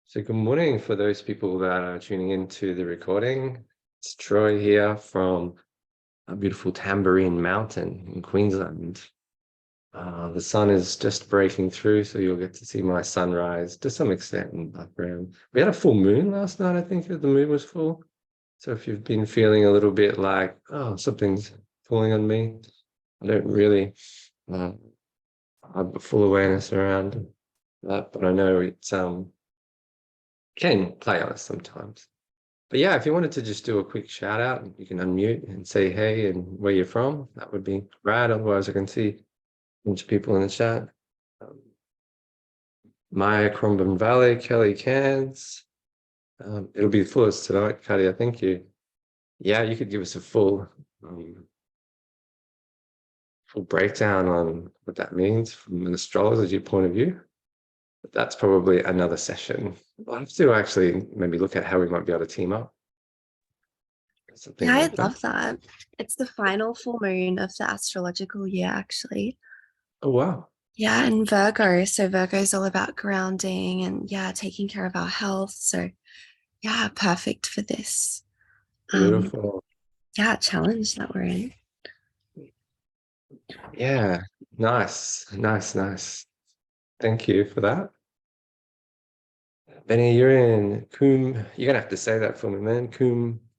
So good morning for those people that are tuning into the recording. It's Troy here from a beautiful Tambourine Mountain in Queensland. The sun is just breaking through, so you'll get to see my sunrise to some extent in the background. We had a full moon last night, I think the moon was full. So if you've been feeling a little bit like, oh, something's pulling on me, I don't really have full awareness around that, but I know it's can play on us sometimes. But yeah, if you wanted to just do a quick shout out, you can unmute and say hey and where you're from. That would be rad. Otherwise, I can see a bunch of people in the chat. Maya Crumbin Valley, Kelly Cairns. It'll be the fullest tonight, Katia. Thank you. Yeah, you could give us a full breakdown on what that means from an astrology point of view. But that's probably another session. I'll have to actually maybe look at how we might be able to team up. Something Yeah, like I'd that. love that. It's the final full moon of the astrological year, actually. Oh, wow. Yeah, in Virgo. So Virgo is all about grounding and taking care of our health. So yeah, perfect for this. Um, Beautiful. challenge that we're in. Yeah, nice. Thank you for that. Benny, you're in you're gonna have to say that for me, man.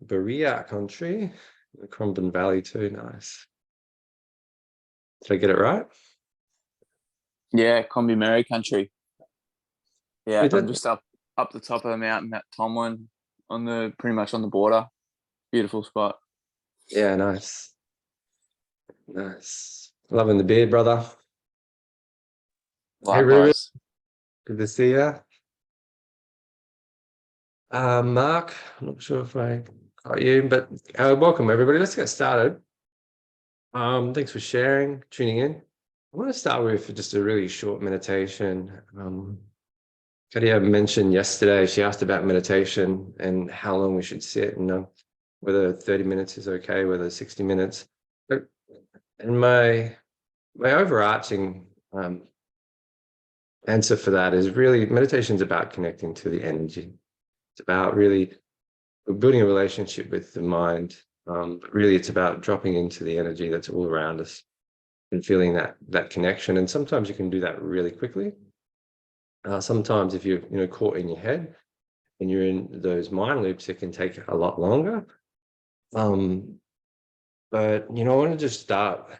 Baria country, the Crumbin Valley too. Nice. Did I get it right? Yeah, Combi Mary country. Yeah, You I'm did? just up the top of the mountain at Tomlin, pretty much on the border. Beautiful spot. Yeah, nice. Loving the beard, brother. Hey, Ruben, Likewise. good to see you. Mark, I'm not sure if I got you, but welcome everybody. Let's get started. Thanks for sharing, tuning in. I want to start with just a really short meditation. Katia mentioned yesterday, she asked about meditation and how long we should sit and whether 30 minutes is okay, whether 60 minutes. And my overarching answer for that is really meditation is about connecting to the energy. It's about really building a relationship with the mind. But really, it's about dropping into the energy that's all around us and feeling that connection. And sometimes you can do that really quickly. Sometimes if you're caught in your head and you're in those mind loops, it can take a lot longer. But I want to just start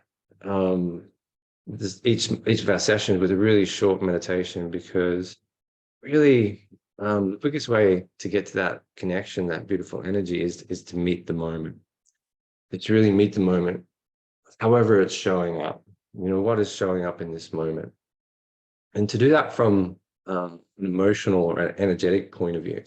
each of our sessions with a really short meditation, because really the biggest way to get to that connection, that beautiful energy, is to meet the moment. It's really meet the moment, however it's showing up. What is showing up in this moment, and to do that from an emotional or energetic point of view.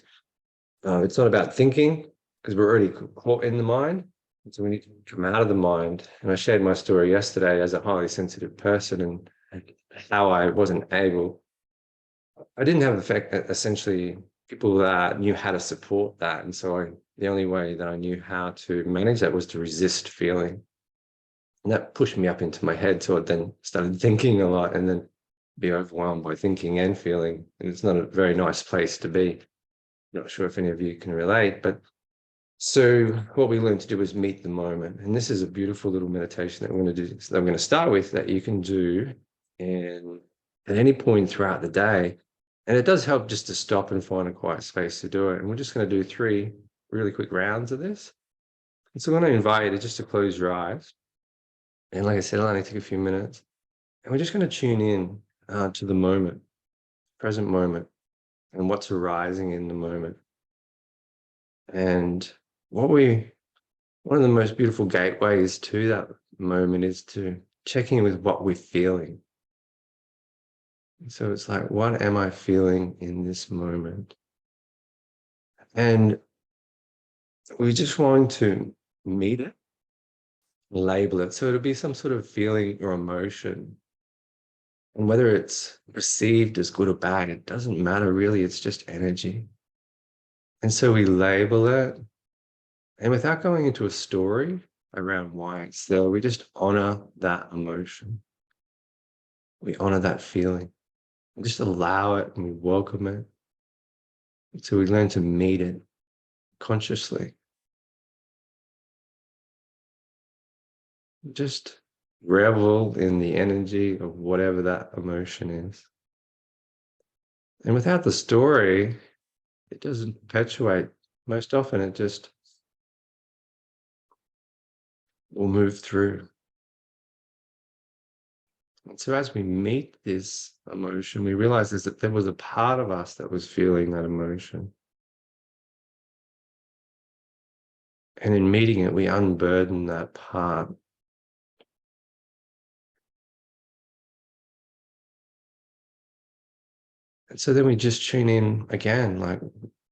It's not about thinking, because we're already caught in the mind. And so we need to come out of the mind. And I shared my story yesterday as a highly sensitive person and how I wasn't able. I didn't have the fact that essentially people that knew how to support that. And so the only way that I knew how to manage that was to resist feeling. And that pushed me up into my head. So I then started thinking a lot and then be overwhelmed by thinking and feeling. And it's not a very nice place to be. Not sure if any of you can relate, but so what we learned to do is meet the moment. And this is a beautiful little meditation that we're going to do. So I'm going to start with that you can do at any point throughout the day. And it does help just to stop and find a quiet space to do it. And we're just going to do 3 really quick rounds of this. And so I'm going to invite you just to close your eyes. And like I said, it'll only take a few minutes. And we're just going to tune in to the moment, present moment, and what's arising in the moment. And one of the most beautiful gateways to that moment is to check in with what we're feeling. So it's like, what am I feeling in this moment? And we just want to meet it, label it. So it'll be some sort of feeling or emotion. And whether it's perceived as good or bad, it doesn't matter really. It's just energy. And so we label it. And without going into a story around why it's there, we just honor that emotion. We honor that feeling. We just allow it and we welcome it. So we learn to meet it consciously. Just revel in the energy of whatever that emotion is. And without the story, it doesn't perpetuate. Most often it just will move through. And so as we meet this emotion, we realize that there was a part of us that was feeling that emotion. And in meeting it, we unburden that part. And so then we just tune in again, like,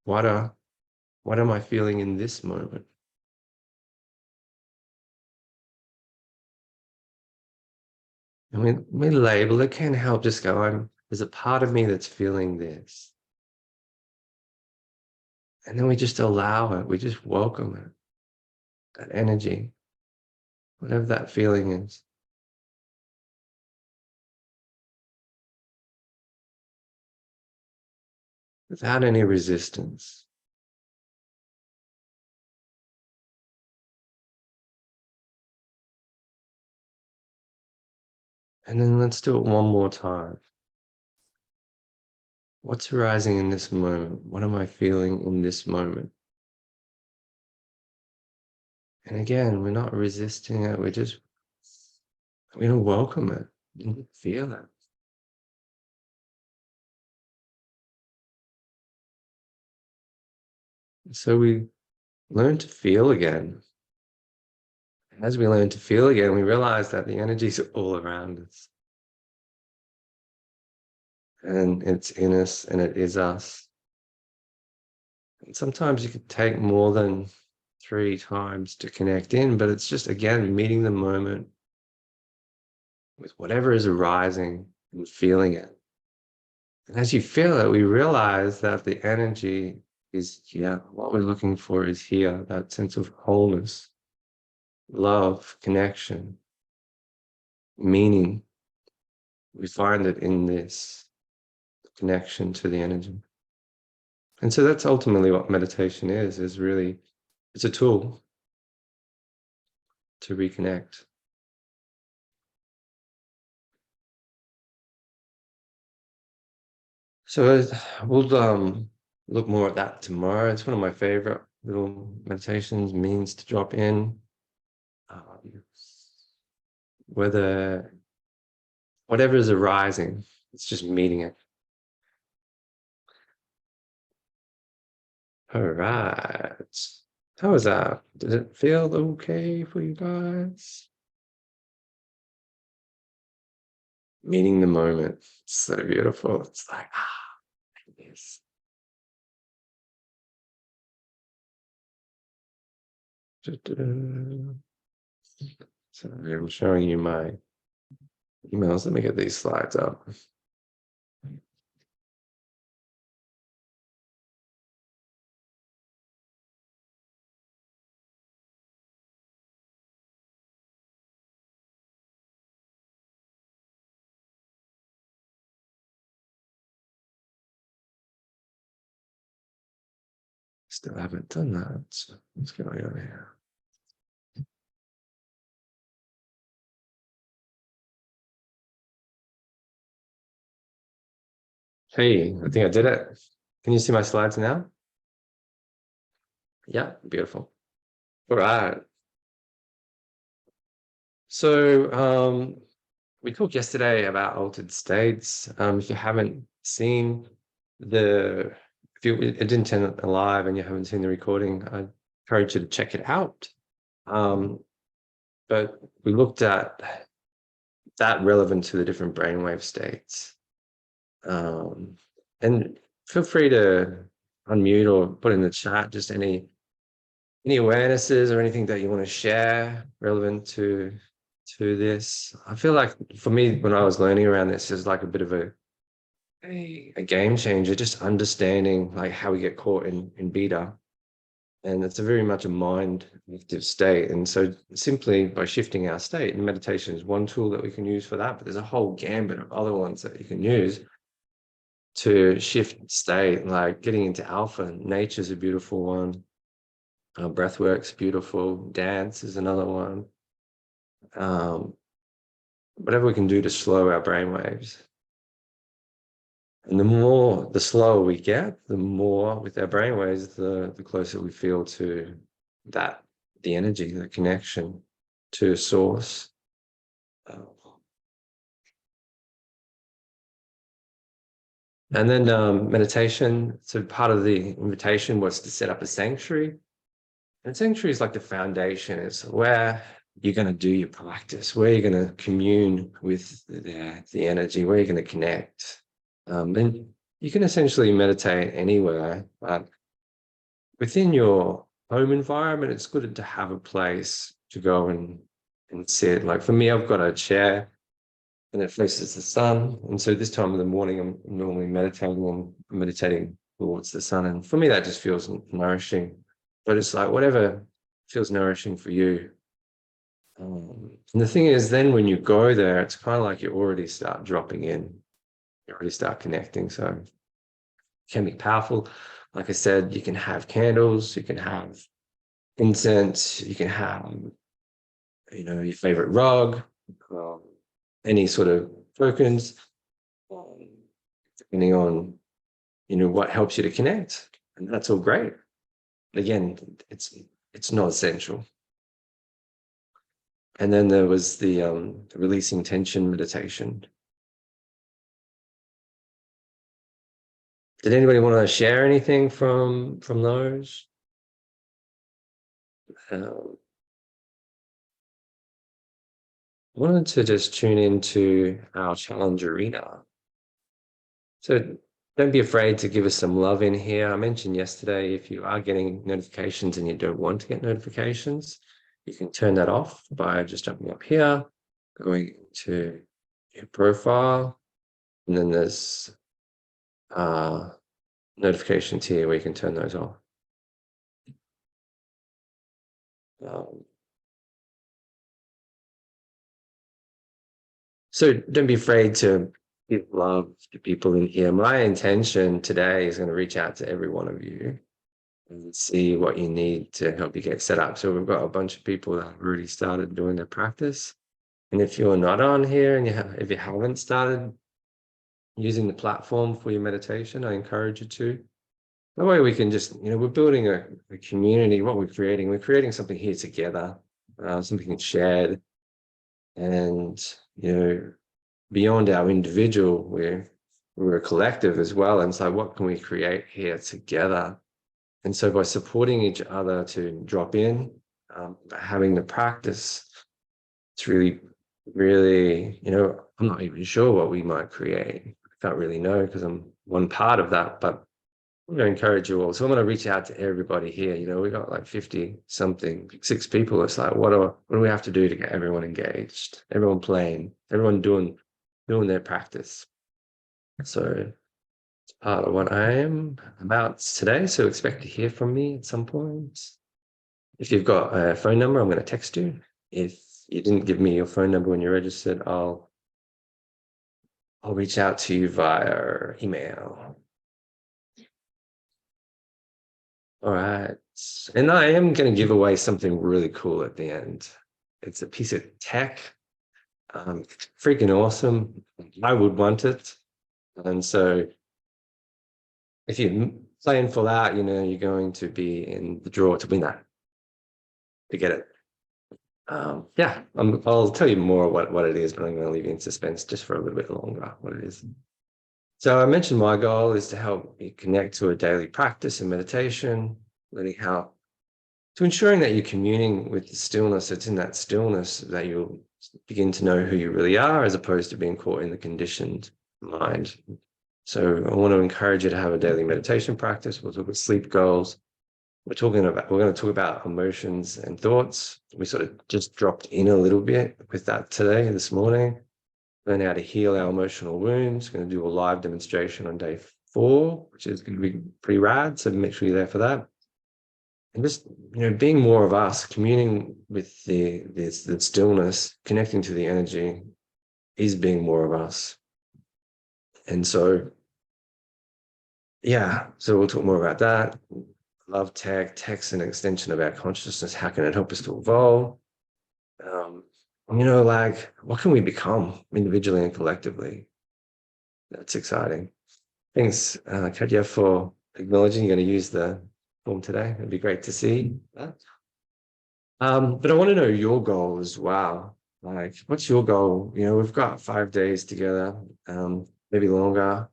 what am I feeling in this moment? And we label it, can help just go, there's a part of me that's feeling this. And then we just allow it, we just welcome it, that energy, whatever that feeling is. Without any resistance. And then let's do it one more time. What's arising in this moment? What am I feeling in this moment? And again, we're not resisting it. We're going to welcome it and feel it. So we learn to feel again. As we learn to feel again, we realize that the energies are all around us. And it's in us and it is us. And sometimes you could take more than 3 times to connect in, but it's just, again, meeting the moment with whatever is arising and feeling it. And as you feel it, we realize that the energy is here. What we're looking for is here, that sense of wholeness, love, connection, meaning. We find it in this connection to the energy. And so that's ultimately what meditation is really, it's a tool to reconnect. So we'll look more at that tomorrow. It's one of my favorite little meditations, means to drop in. Whatever is arising, it's just meeting it. All right. How was that? Did it feel okay for you guys? Meeting the moment. It's so beautiful. It's like, yes. Sorry, I'm showing you my emails. Let me get these slides up. Still haven't done that. So what's going on here? Hey, I think I did it. Can you see my slides now? Yeah, beautiful. All right. So we talked yesterday about altered states. If you haven't seen if it didn't turn it live and you haven't seen the recording, I encourage you to check it out. But we looked at that relevant to the different brainwave states. And feel free to unmute or put in the chat just any awarenesses or anything that you want to share relevant to this. I feel like for me, when I was learning around this, is like a bit of a game changer, just understanding like how we get caught in beta. And it's a very much a mind active state. And so simply by shifting our state, and meditation is one tool that we can use for that, but there's a whole gambit of other ones that you can use. to shift state, like getting into alpha. Nature's a beautiful one. Breath work's beautiful. Dance is another one. Whatever we can do to slow our brain waves. And the slower we get, the more with our brain waves, the closer we feel to that, the energy, the connection to source. And then meditation. So part of the invitation was to set up a sanctuary. And sanctuary is like the foundation. It's where you're going to do your practice, where you're going to commune with the energy, where you're going to connect. And you can essentially meditate anywhere, but within your home environment, it's good to have a place to go and sit. Like for me, I've got a chair and it faces the sun. And so this time of the morning, I'm normally meditating towards the sun. And for me, that just feels nourishing. But it's like whatever feels nourishing for you. And the thing is, then when you go there, it's kind of like you already start dropping in, you already start connecting. So it can be powerful. Like I said, you can have candles, you can have incense, you can have, your favorite rug, any sort of tokens, depending on, what helps you to connect. And that's all great. Again, it's not essential. And then there was the releasing tension meditation. Did anybody want to share anything from those? I wanted to just tune into our challenge arena. So don't be afraid to give us some love in here. I mentioned yesterday, if you are getting notifications and you don't want to get notifications, you can turn that off by just jumping up here, going to your profile, and then there's notifications here where you can turn those off. So don't be afraid to give love to people in here. My intention today is going to reach out to every one of you and see what you need to help you get set up. So we've got a bunch of people that have already started doing their practice. And if you're not on here and if you haven't started using the platform for your meditation, I encourage you to. That way we can just, we're building a community. What we're creating something here together, something shared. And, beyond our individual, we're a collective as well. And so what can we create here together? And so by supporting each other to drop in, having the practice, it's really, really, I'm not even sure what we might create. I can't really know because I'm one part of that, but I'm going to encourage you all. So I'm going to reach out to everybody here. We got like 50 something, 6 people. It's like, what do we have to do to get everyone engaged, everyone playing, everyone doing their practice? So it's part of what I am about today. So expect to hear from me at some point. If you've got a phone number, I'm going to text you. If you didn't give me your phone number when you registered, I'll reach out to you via email. All right. And I am going to give away something really cool at the end. It's a piece of tech. Freaking awesome. I would want it. And so if you're playing full out, you're going to be in the draw to win that, to get it. I'll tell you more what it is, but I'm going to leave you in suspense just for a little bit longer what it is. So I mentioned my goal is to help you connect to a daily practice and meditation, learning how to ensuring that you're communing with the stillness. It's in that stillness that you'll begin to know who you really are, as opposed to being caught in the conditioned mind. So I want to encourage you to have a daily meditation practice. We'll talk about sleep goals. We're going to talk about emotions and thoughts. We sort of just dropped in a little bit with that this morning. Learn how to heal our emotional wounds. Going to do a live demonstration on day 4, which is going to be pretty rad. So make sure you're there for that. And just, being more of us, communing with the stillness, connecting to the energy, is being more of us. And so yeah, so we'll talk more about that. Love tech. Tech's an extension of our consciousness. How can it help us to evolve? Um, like what can we become individually and collectively? That's exciting. Thanks, Katja, for acknowledging you're going to use the form today. It'd be great to see that. But I want to know your goal as well. Like, what's your goal? We've got 5 days together, maybe longer.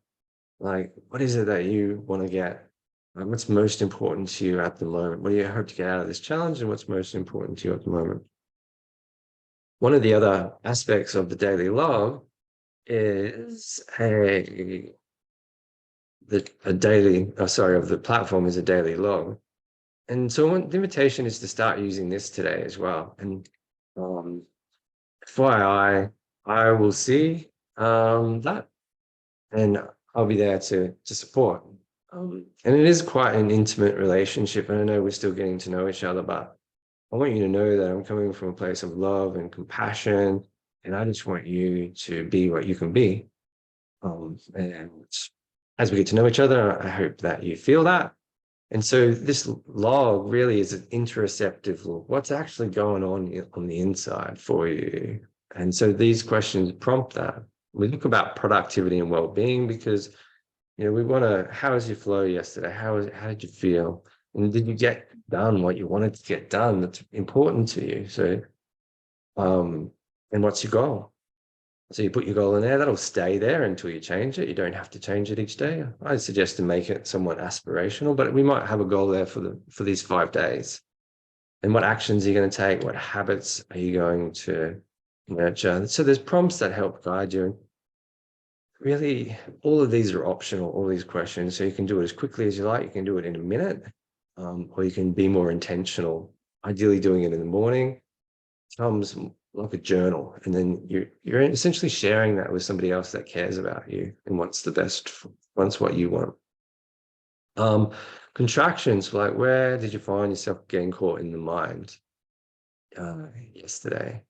Like, what is it that you want to get? What's most important to you at the moment? What do you hope to get out of this challenge, and what's most important to you at the moment? One of the other aspects of the daily log is of the platform is a daily log. And so the invitation is to start using this today as well. And FYI, I will see that, and I'll be there to support. And it is quite an intimate relationship. And I know we're still getting to know each other, but I want you to know that I'm coming from a place of love and compassion. And I just want you to be what you can be. And as we get to know each other, I hope that you feel that. And so this log really is an interoceptive look. What's actually going on the inside for you? And so these questions prompt that. We look about productivity and well-being because, we want to, how was your flow yesterday? How did you feel? And did you get done what you wanted to get done that's important to you? So, and what's your goal? So you put your goal in there, that'll stay there until you change it. You don't have to change it each day. I suggest to make it somewhat aspirational, but we might have a goal there for these 5 days. And what actions are you going to take? What habits are you going to nurture? So there's prompts that help guide you. Really, all of these are optional, all these questions. So you can do it as quickly as you like. You can do it in a minute, or you can be more intentional. Ideally doing it in the morning becomes like a journal, and then you're essentially sharing that with somebody else that cares about you and wants what you want. Contractions, like, where did you find yourself getting caught in the mind yesterday?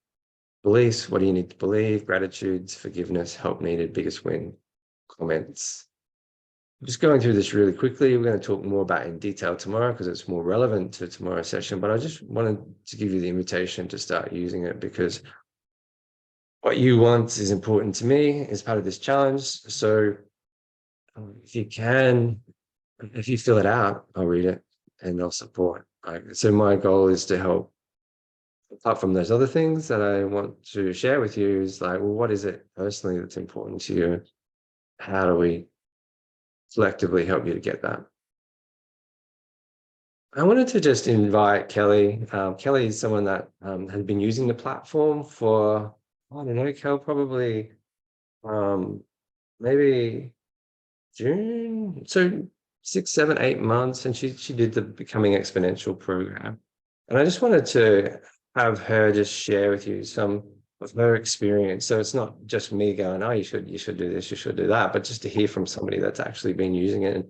Beliefs, what do you need to believe? Gratitudes, forgiveness, help needed, biggest win, comments. I'm just going through this really quickly. We're going to talk more about it in detail tomorrow because it's more relevant to tomorrow's session, but I just wanted to give you the invitation to start using it because what you want is important to me as part of this challenge. So if you fill it out, I'll read it and I'll support. So my goal is to help. Apart from those other things that I want to share with you, is like, well, what is it personally that's important to you? How do we collectively help you to get that? I wanted to just invite Kelly. Kelly is someone that has been using the platform for, I don't know, Kel, probably maybe June. So 6, 7, 8 months. And she did the Becoming Exponential program. And I just wanted to have her just share with you some of her experience. So it's not just me going, oh, you should do this, you should do that, but just to hear from somebody that's actually been using it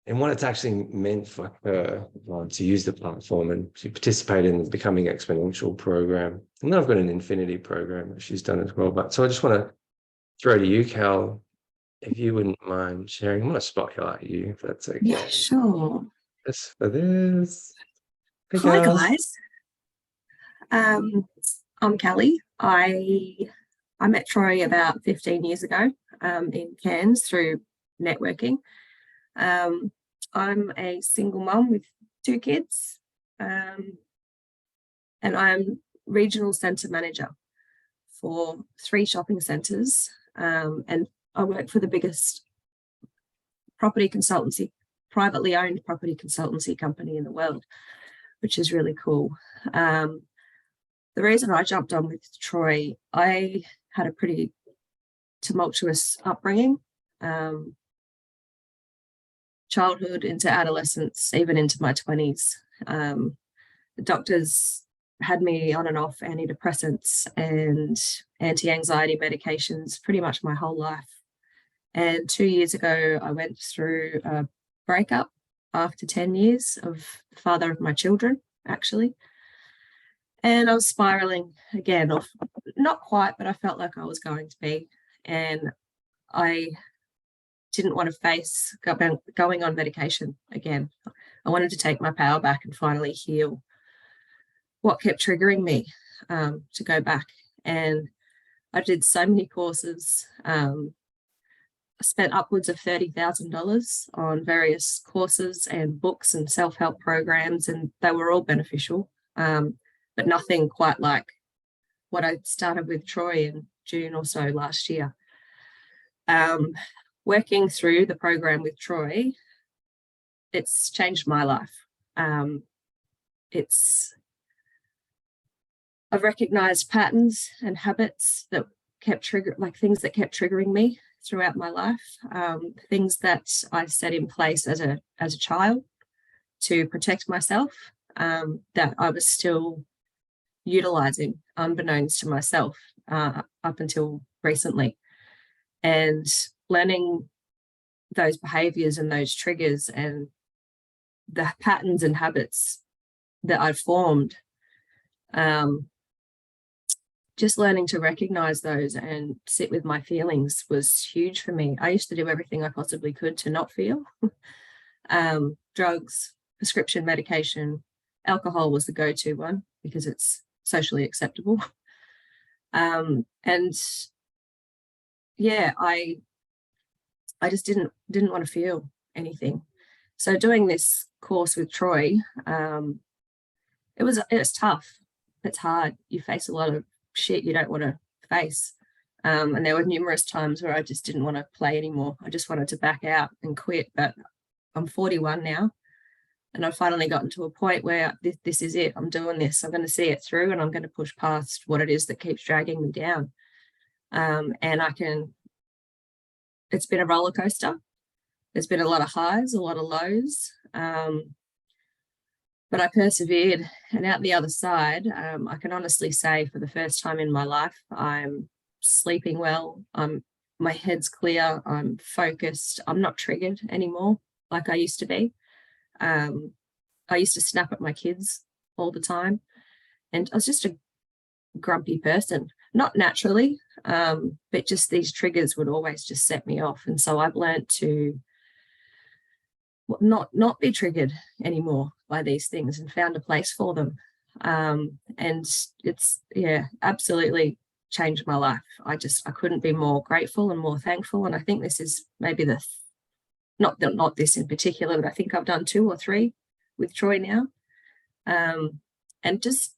and what it's actually meant for her to use the platform. And she participated in the Becoming Exponential program. And then I've got an Infinity program that she's done as well. But so I just want to throw to you, Cal, if you wouldn't mind sharing. I'm going to spotlight you, if that's okay. Yeah, sure. Just for this. Hey, Hi Cal. guys, I'm Kelly. I met Troy about 15 years ago in Cairns through networking. I'm a single mum with 2 kids, and I'm regional centre manager for 3 shopping centres, and I work for the biggest privately owned property consultancy company in the world, which is really cool. The reason I jumped on with Troy, I had a pretty tumultuous upbringing, childhood into adolescence, even into my 20s. The doctors had me on and off antidepressants and anti-anxiety medications pretty much my whole life. And 2 years ago, I went through a breakup after 10 years of the father of my children, actually. And I was spiraling again off, not quite, but I felt like I was going to be. And I didn't want to face going on medication again. I wanted to take my power back and finally heal what kept triggering me to go back. And I did so many courses. I spent upwards of $30,000 on various courses and books and self-help programs, and they were all beneficial, but nothing quite like what I started with Troy in June or so last year. Working through the program with Troy, it's changed my life. I've recognized patterns and habits that kept things that kept triggering me throughout my life, things that I set in place as a child to protect myself, that I was still utilizing unbeknownst to myself up until recently. And learning those behaviors and those triggers and the patterns and habits that I'd formed, just learning to recognize those and sit with my feelings was huge for me. I used to do everything I possibly could to not feel. Drugs, prescription medication, alcohol was the go-to one because it's socially acceptable. And yeah, I just didn't want to feel anything. So doing this course with Troy, it was tough. It's hard. You face a lot of shit you don't want to face. And there were numerous times where I just didn't want to play anymore. I just wanted to back out and quit. But I'm 41 now, and I've finally gotten to a point where this is it. I'm doing this. I'm going to see it through, and I'm going to push past what it is that keeps dragging me down. And it's been a roller coaster. There's been a lot of highs, a lot of lows. But I persevered, and out the other side, I can honestly say for the first time in my life, I'm sleeping well. My head's clear. I'm focused. I'm not triggered anymore like I used to be. I used to snap at my kids all the time, and I was just a grumpy person, not naturally, but just these triggers would always just set me off. And so I've learned to not be triggered anymore by these things and found a place for them. And it's, yeah, absolutely changed my life. I couldn't be more grateful and more thankful. And I think this is maybe not this in particular, but I think I've done 2 or 3 with Troy now. And just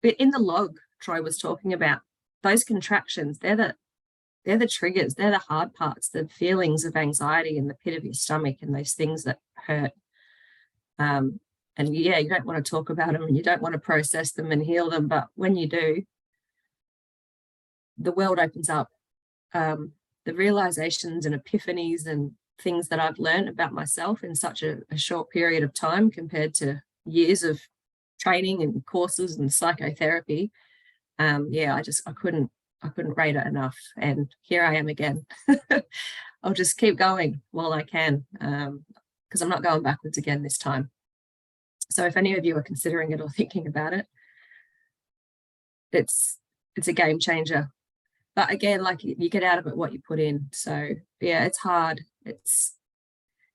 in the log Troy was talking about, those contractions, they're the triggers, they're the hard parts, the feelings of anxiety in the pit of your stomach and those things that hurt. And yeah, you don't want to talk about them and you don't want to process them and heal them, but when you do, the world opens up. The realizations and epiphanies and things that I've learned about myself in such a short period of time compared to years of training and courses and psychotherapy. Yeah, I couldn't rate it enough. And here I am again. I'll just keep going while I can, because I'm not going backwards again this time. So if any of you are considering it or thinking about it, it's a game changer. But again, like you get out of it what you put in. So yeah, it's hard.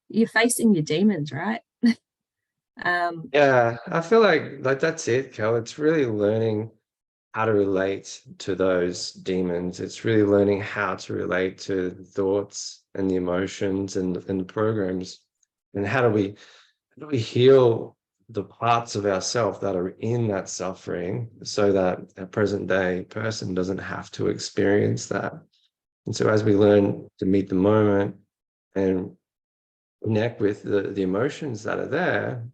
You're facing your demons, right? Yeah, I feel like that's it, Kel. It's really learning how to relate to those demons. It's really learning how to relate to the thoughts and the emotions and the programs, and how do we heal the parts of ourselves that are in that suffering so that a present day person doesn't have to experience that. And so as we learn to meet the moment and connect with the emotions that are there,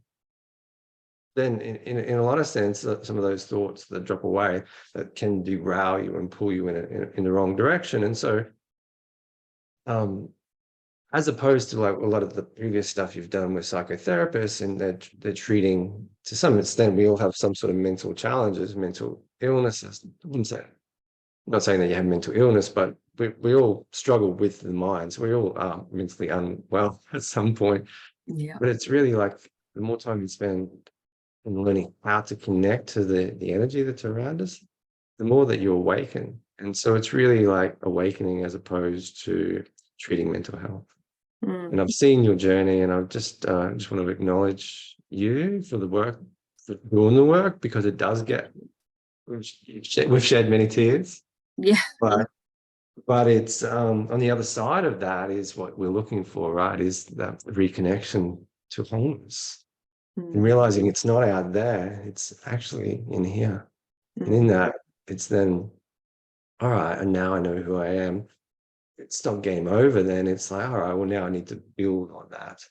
then in a lot of sense, some of those thoughts that drop away that can derail you and pull you in the wrong direction. And so as opposed to like a lot of the previous stuff you've done with psychotherapists, and they're treating, to some extent, we all have some sort of mental challenges, mental illnesses. I'm not saying that you have mental illness, but we all struggle with the minds. We all are mentally unwell at some point. Yeah. But it's really like the more time you spend in learning how to connect to the energy that's around us, the more that you awaken. And so it's really like awakening as opposed to treating mental health. Mm. And I've seen your journey, and I just want to acknowledge you for the work, for doing the work, because it does get, we've shed many tears, Yeah. but it's on the other side of that is what we're looking for, right? Is that reconnection to wholeness and Mm. realizing it's not out there, it's actually in here. And in that, it's then, all right, and now I know who I am. It's not game over then. It's like, all right, well, now I need to build on that.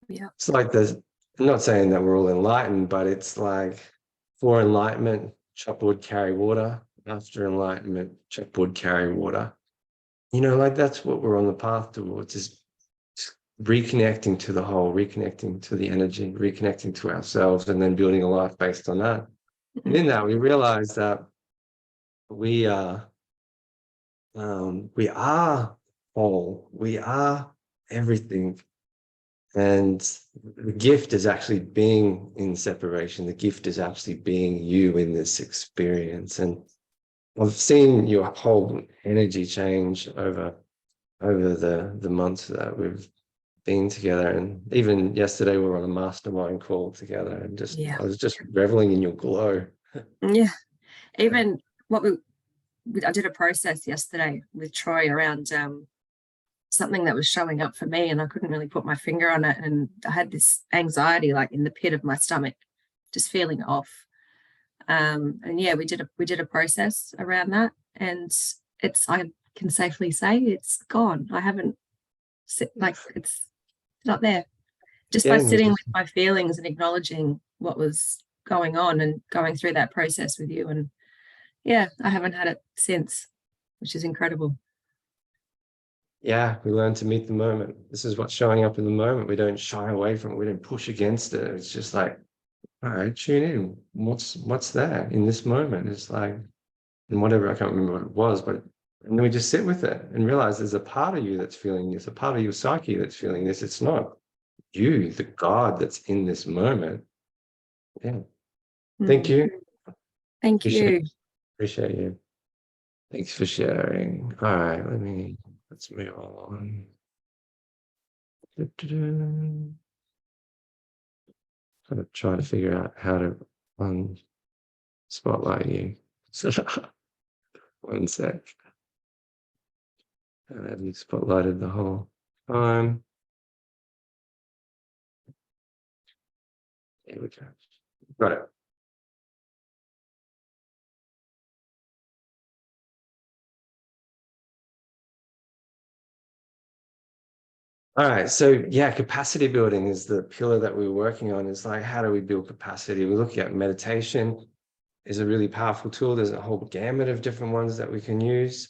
Yeah. It's like I'm not saying that we're all enlightened, but it's like, for enlightenment, chop wood, carry water. After enlightenment, chop wood, carry water. You know, like that's what we're on the path towards, is reconnecting to the whole, reconnecting to the energy, reconnecting to ourselves, and then building a life based on that. And in that, we realize that we are whole, we are everything. And the gift is actually being in separation. The gift is actually being you in this experience. And I've seen your whole energy change over the months that we've been together. And even yesterday we were on a mastermind call together, and just I was just reveling in your glow. Yeah. Even I did a process yesterday with Troy around something that was showing up for me, and I couldn't really put my finger on it, and I had this anxiety like in the pit of my stomach, just feeling off. And yeah, we did a process around that, and I can safely say it's gone. I haven't it's not there. Just by sitting with my feelings and acknowledging what was going on and going through that process with you. And yeah, I haven't had it since, which is incredible. Yeah, we learn to meet the moment. This is what's showing up in the moment. We don't shy away from it. We don't push against it. It's just like, all right, tune in. What's there in this moment? It's like, and whatever, I can't remember what it was, but and then we just sit with it and realize there's a part of you that's feeling this, a part of your psyche that's feeling this. It's not you, the God that's in this moment. Yeah. Thank you. Thank you. Appreciate you. Thanks for sharing. All right, let's move on. I'm gonna try to figure out how to spotlight you. One sec. I haven't spotlighted the whole time. There we go. Got it. All right, so yeah, capacity building is the pillar that we're working on. Is like, how do we build capacity? We're looking at meditation is a really powerful tool. There's a whole gamut of different ones that we can use.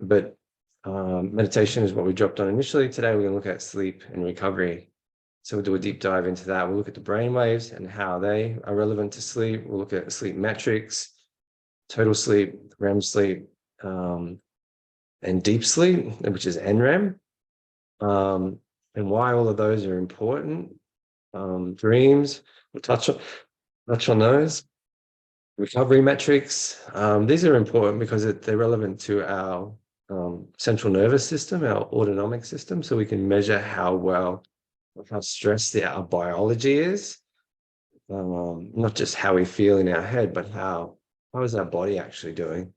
But meditation is what we dropped on initially. Today, we're going to look at sleep and recovery. So we'll do a deep dive into that. We'll look at the brainwaves and how they are relevant to sleep. We'll look at sleep metrics, total sleep, REM sleep, and deep sleep, which is NREM. And why all of those are important. Dreams, we'll touch on those. Recovery metrics, these are important because they're relevant to our central nervous system, our autonomic system, so we can measure how stressed our biology is, not just how we feel in our head, but how is our body actually doing.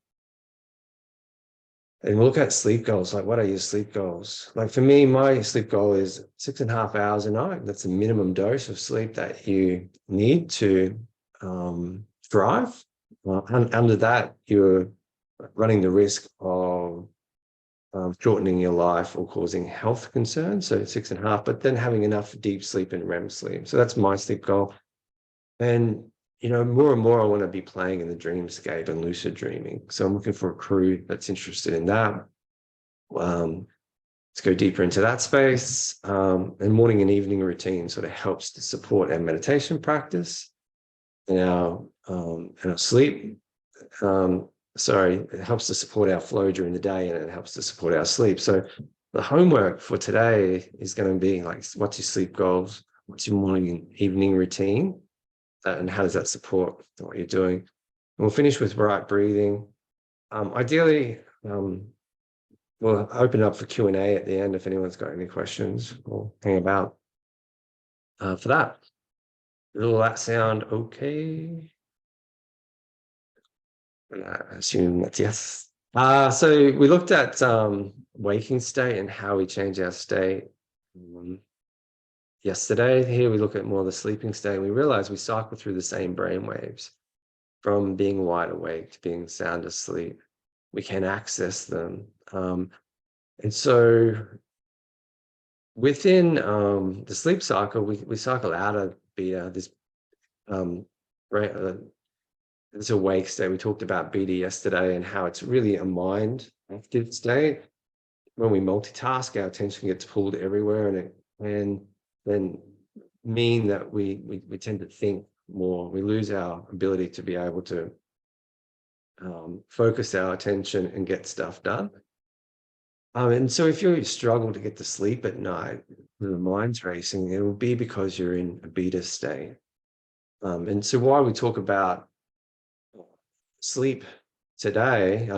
And we'll look at sleep goals. Like, what are your sleep goals? Like for me, my sleep goal is 6.5 hours a night. That's a minimum dose of sleep that you need to thrive. Under that, you're running the risk of shortening your life or causing health concerns. So 6.5, but then having enough deep sleep and REM sleep. So that's my sleep goal. And more and more, I want to be playing in the dreamscape and lucid dreaming. So I'm looking for a crew that's interested in that. Let's go deeper into that space. And morning and evening routine sort of helps to support our meditation practice and our sleep. It helps to support our flow during the day, and it helps to support our sleep. So the homework for today is going to be like, what's your sleep goals? What's your morning and evening routine? And how does that support what you're doing? And we'll finish with right breathing. Ideally, we'll open up for Q&A at the end if anyone's got any questions. We'll hang about for that. Does all that sound okay? I assume that's yes. So we looked at waking state and how we change our state yesterday. Here we look at more the sleeping state. We realize we cycle through the same brain waves from being wide awake to being sound asleep. We can access them. And so within the sleep cycle, we cycle out of beta, this it's a wake state. We talked about beta yesterday and how it's really a mind active state. When we multitask, our attention gets pulled everywhere, and it can then mean that we tend to think more. We lose our ability to be able to focus our attention and get stuff done. And so if you struggle to get to sleep at night, when the mind's racing, it will be because you're in a beta state. And so why we talk about sleep today,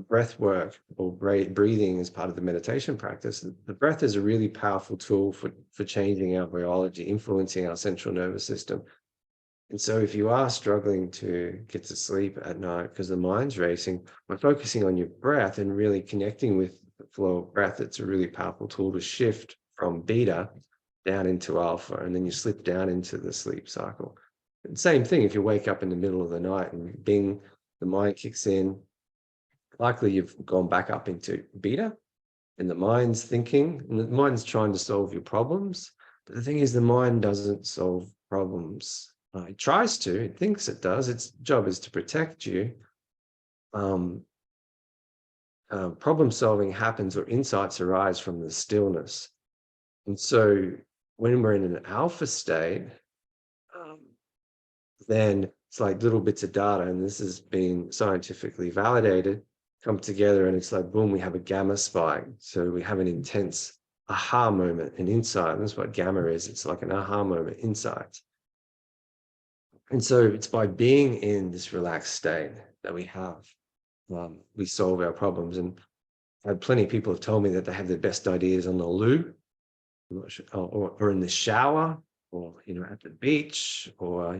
breath work or breathing as part of the meditation practice. The breath is a really powerful tool for changing our biology, influencing our central nervous system. And so if you are struggling to get to sleep at night because the mind's racing, by focusing on your breath and really connecting with the flow of breath, it's a really powerful tool to shift from beta down into alpha, and then you slip down into the sleep cycle. And same thing, if you wake up in the middle of the night and bing, the mind kicks in, likely you've gone back up into beta, and the mind's thinking, and the mind's trying to solve your problems. But the thing is, the mind doesn't solve problems. It tries to, it thinks it does. Its job is to protect you. Problem solving happens, or insights arise from the stillness. And so when we're in an alpha state, then it's like little bits of data, and this has been scientifically validated, come together, and it's like, boom, we have a gamma spike. So we have an intense aha moment, an insight. That's what gamma is. It's like an aha moment, insight. And so it's by being in this relaxed state that we solve our problems. And I've had plenty of people have told me that they have their best ideas on the loo, or in the shower, or at the beach, or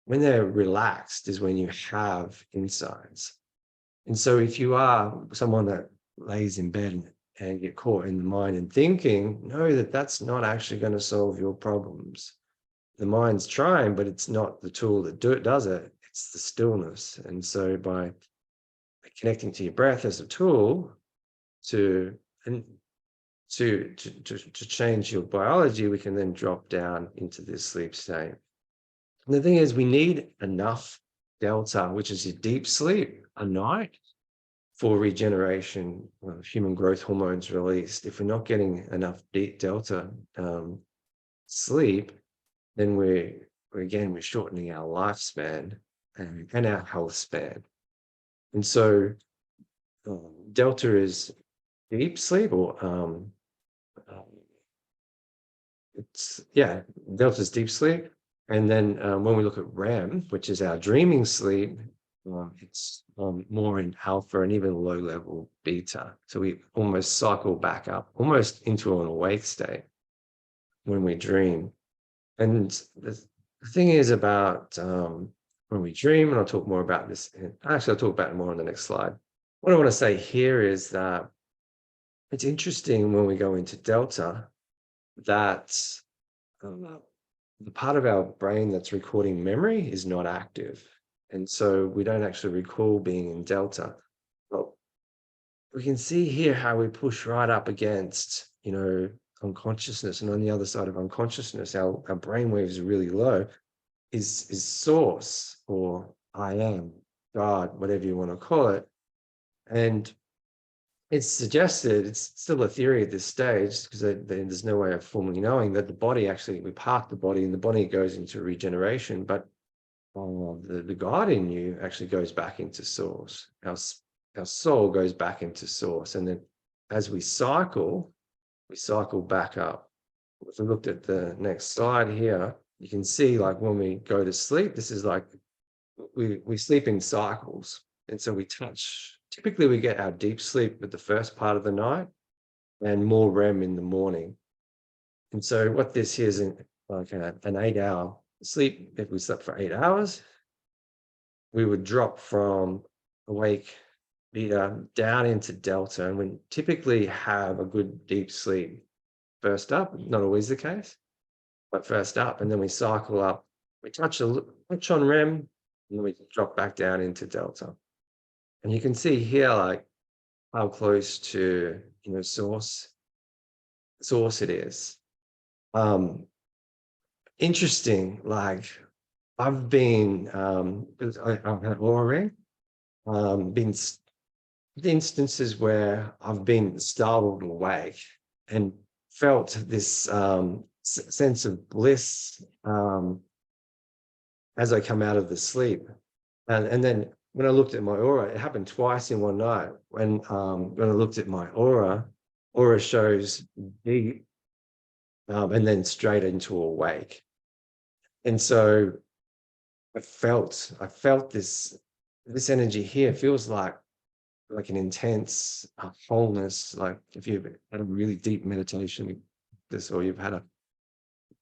when they're relaxed is when you have insights. And so if you are someone that lays in bed and get caught in the mind and thinking, know that that's not actually going to solve your problems. The mind's trying, but it's not the tool that does it. It's the stillness. And so by connecting to your breath as a tool to change your biology, we can then drop down into this sleep state. And the thing is, we need enough delta, which is your deep sleep, a night, for regeneration, human growth hormones released. If we're not getting enough deep delta sleep, then we're shortening our lifespan and our health span. And so delta is deep sleep, or delta is deep sleep. And then when we look at REM, which is our dreaming sleep, it's more in alpha and even low level beta. So we almost cycle back up, almost into an awake state when we dream. And the thing is about when we dream, and I'll talk more about this. I'll talk about it more on the next slide. What I want to say here is that it's interesting when we go into delta that the part of our brain that's recording memory is not active. And so we don't actually recall being in delta. But we can see here how we push right up against, unconsciousness, and on the other side of unconsciousness, our brain waves are really low, is source, or I am, God, whatever you want to call it. And it's suggested, it's still a theory at this stage, because there's no way of formally knowing, that the body actually, we park the body and the body goes into regeneration, but the God in you actually goes back into source. Our soul goes back into source. And then as we cycle back up. If we looked at the next slide here, you can see, like, when we go to sleep, this is like we sleep in cycles. And so we touch typically we get our deep sleep at the first part of the night and more REM in the morning. And so what this is like an 8-hour sleep, if we slept for 8 hours, we would drop from awake beta down into delta, and we typically have a good deep sleep first up, not always the case, but first up, and then we cycle up, we touch on REM, and then we drop back down into delta. And you can see here like how close to source it is. Interesting, like I've been I've had aura ring, been instances where I've been startled awake and felt this sense of bliss as I come out of the sleep. And then when I looked at my aura, it happened twice in one night. When I looked at my aura shows deep and then straight into awake. And so I felt this energy here. It feels like an intense wholeness. Like if you've had a really deep meditation, or you've had a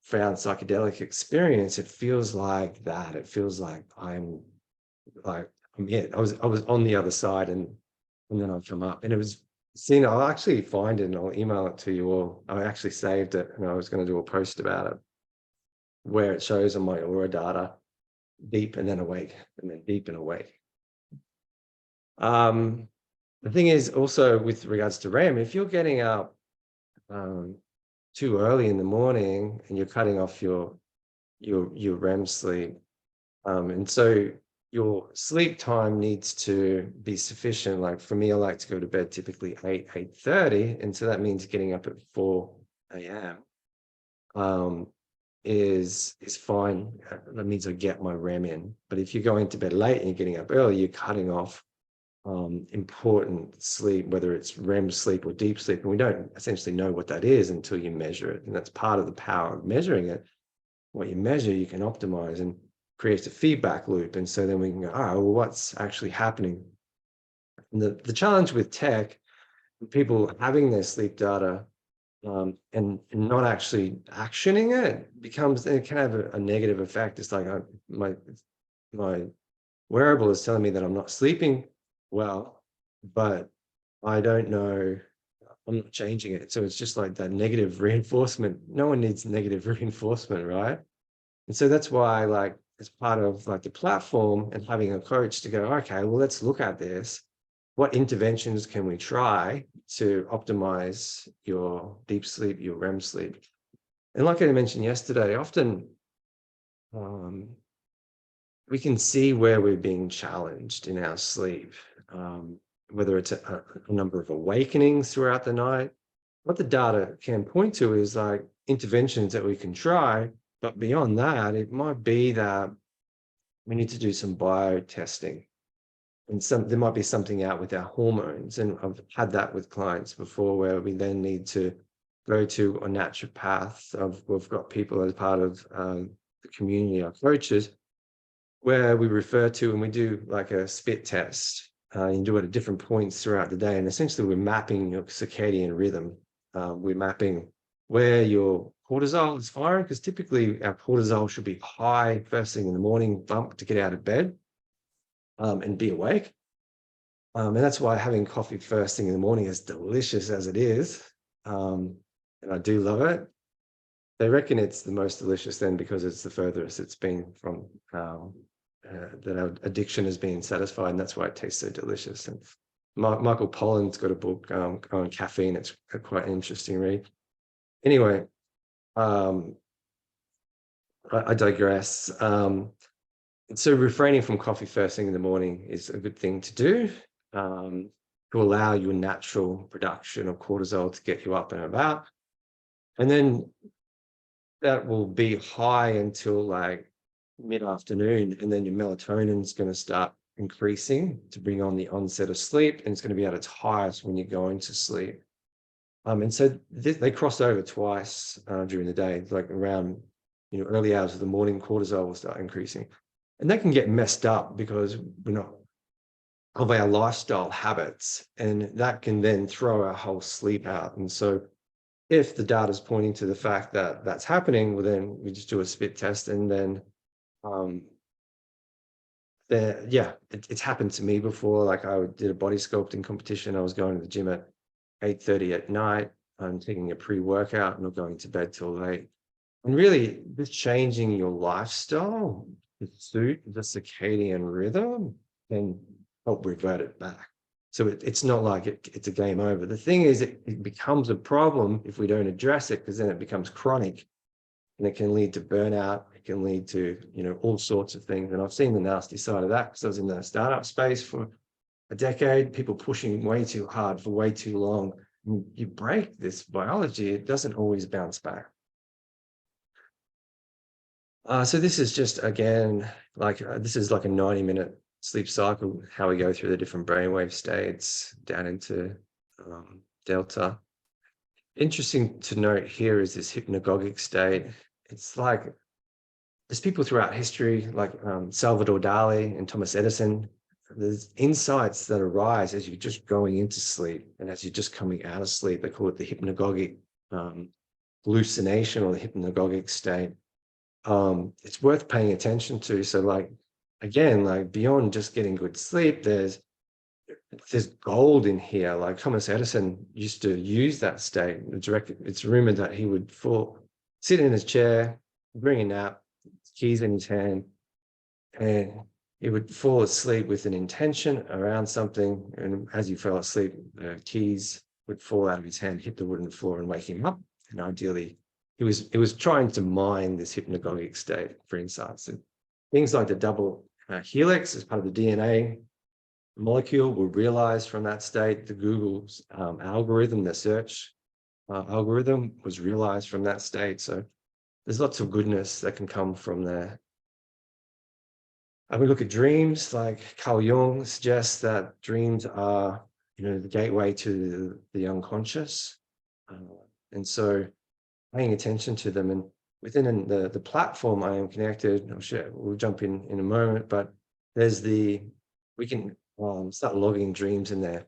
profound psychedelic experience, it feels like that. It feels like I'm it. I was on the other side, and then I'll come up, and it was seen. I'll actually find it and I'll email it to you all. I actually saved it, and I was going to do a post about it where it shows on my aura data deep and then awake, and then deep and awake. The thing is also with regards to REM, if you're getting up too early in the morning and you're cutting off your REM sleep, and so your sleep time needs to be sufficient. Like for me, I like to go to bed typically 8:30, and so that means getting up at 4 a.m. Is fine. That means I get my REM in. But if you're going to bed late and you're getting up early, you're cutting off important sleep, whether it's REM sleep or deep sleep. And we don't essentially know what that is until you measure it. And that's part of the power of measuring it. What you measure, you can optimize and create a feedback loop. And so then we can go, oh, well, what's actually happening? And the challenge with tech, people having their sleep data and not actually actioning it, it can have a negative effect. It's like my wearable is telling me that I'm not sleeping well, but I don't know, I'm not changing it. So it's just like that negative reinforcement. No one needs negative reinforcement, right? And so that's why, like, as part of like the platform and having a coach to go, okay, well, let's look at this. What interventions can we try to optimize your deep sleep, your REM sleep? And like I mentioned yesterday, often we can see where we're being challenged in our sleep, whether it's a number of awakenings throughout the night. What the data can point to is like interventions that we can try, but beyond that, it might be that we need to do some bio testing. And there might be something out with our hormones. And I've had that with clients before, where we then need to go to a naturopath. We've got people as part of the community, our coaches, where we refer to and we do like a spit test. You do it at different points throughout the day. And essentially we're mapping your circadian rhythm. We're mapping where your cortisol is firing, because typically our cortisol should be high first thing in the morning, bump to get out of bed. And be awake. And that's why having coffee first thing in the morning, as delicious as it is, and I do love it, they reckon it's the most delicious then because it's the furthest it's been from that our addiction has been satisfied, and that's why it tastes so delicious. And Michael Pollan's got a book on caffeine. It's quite an interesting read. Anyway, I digress. So refraining from coffee first thing in the morning is a good thing to do, to allow your natural production of cortisol to get you up and about. And then that will be high until like mid-afternoon, and then your melatonin is going to start increasing to bring on the onset of sleep, and it's going to be at its highest when you're going to sleep. And so they cross over twice during the day, like around early hours of the morning, cortisol will start increasing. And that can get messed up because we're not of our lifestyle habits, and that can then throw our whole sleep out. And so if the data is pointing to the fact that that's happening, well, then we just do a spit test, and then yeah, it's happened to me before. Like I did a body sculpting competition. I was going to the gym at 8:30 at night. I'm taking a pre-workout and not going to bed till late. And really, just changing your lifestyle to suit the circadian rhythm can help revert it back. So it's not like it's a game over. The thing is, it becomes a problem if we don't address it, because then it becomes chronic, and it can lead to burnout. It can lead to, all sorts of things. And I've seen the nasty side of that, because I was in the startup space for a decade, people pushing way too hard for way too long. You break this biology, it doesn't always bounce back. So this is just, again, this is like a 90-minute sleep cycle, how we go through the different brainwave states down into delta. Interesting to note here is this hypnagogic state. It's like there's people throughout history like Salvador Dali and Thomas Edison. There's insights that arise as you're just going into sleep and as you're just coming out of sleep. They call it the hypnagogic hallucination, or the hypnagogic state. It's worth paying attention to. So again, beyond just getting good sleep, there's gold in here. Like Thomas Edison used to use that state. It's rumored that he would sit in his chair, bring a nap, keys in his hand, and he would fall asleep with an intention around something. And as he fell asleep, the keys would fall out of his hand, hit the wooden floor, and wake him up. And ideally, it was trying to mine this hypnagogic state for insights. And things like the double helix as part of the DNA molecule were realized from that state. The Google's algorithm, the search algorithm, was realized from that state. So there's lots of goodness that can come from there. And we look at dreams, like Carl Jung suggests that dreams are, the gateway to the unconscious. And so paying attention to them, and within the platform I Am Connected, I'm sure we'll jump in a moment, but we can start logging dreams in there.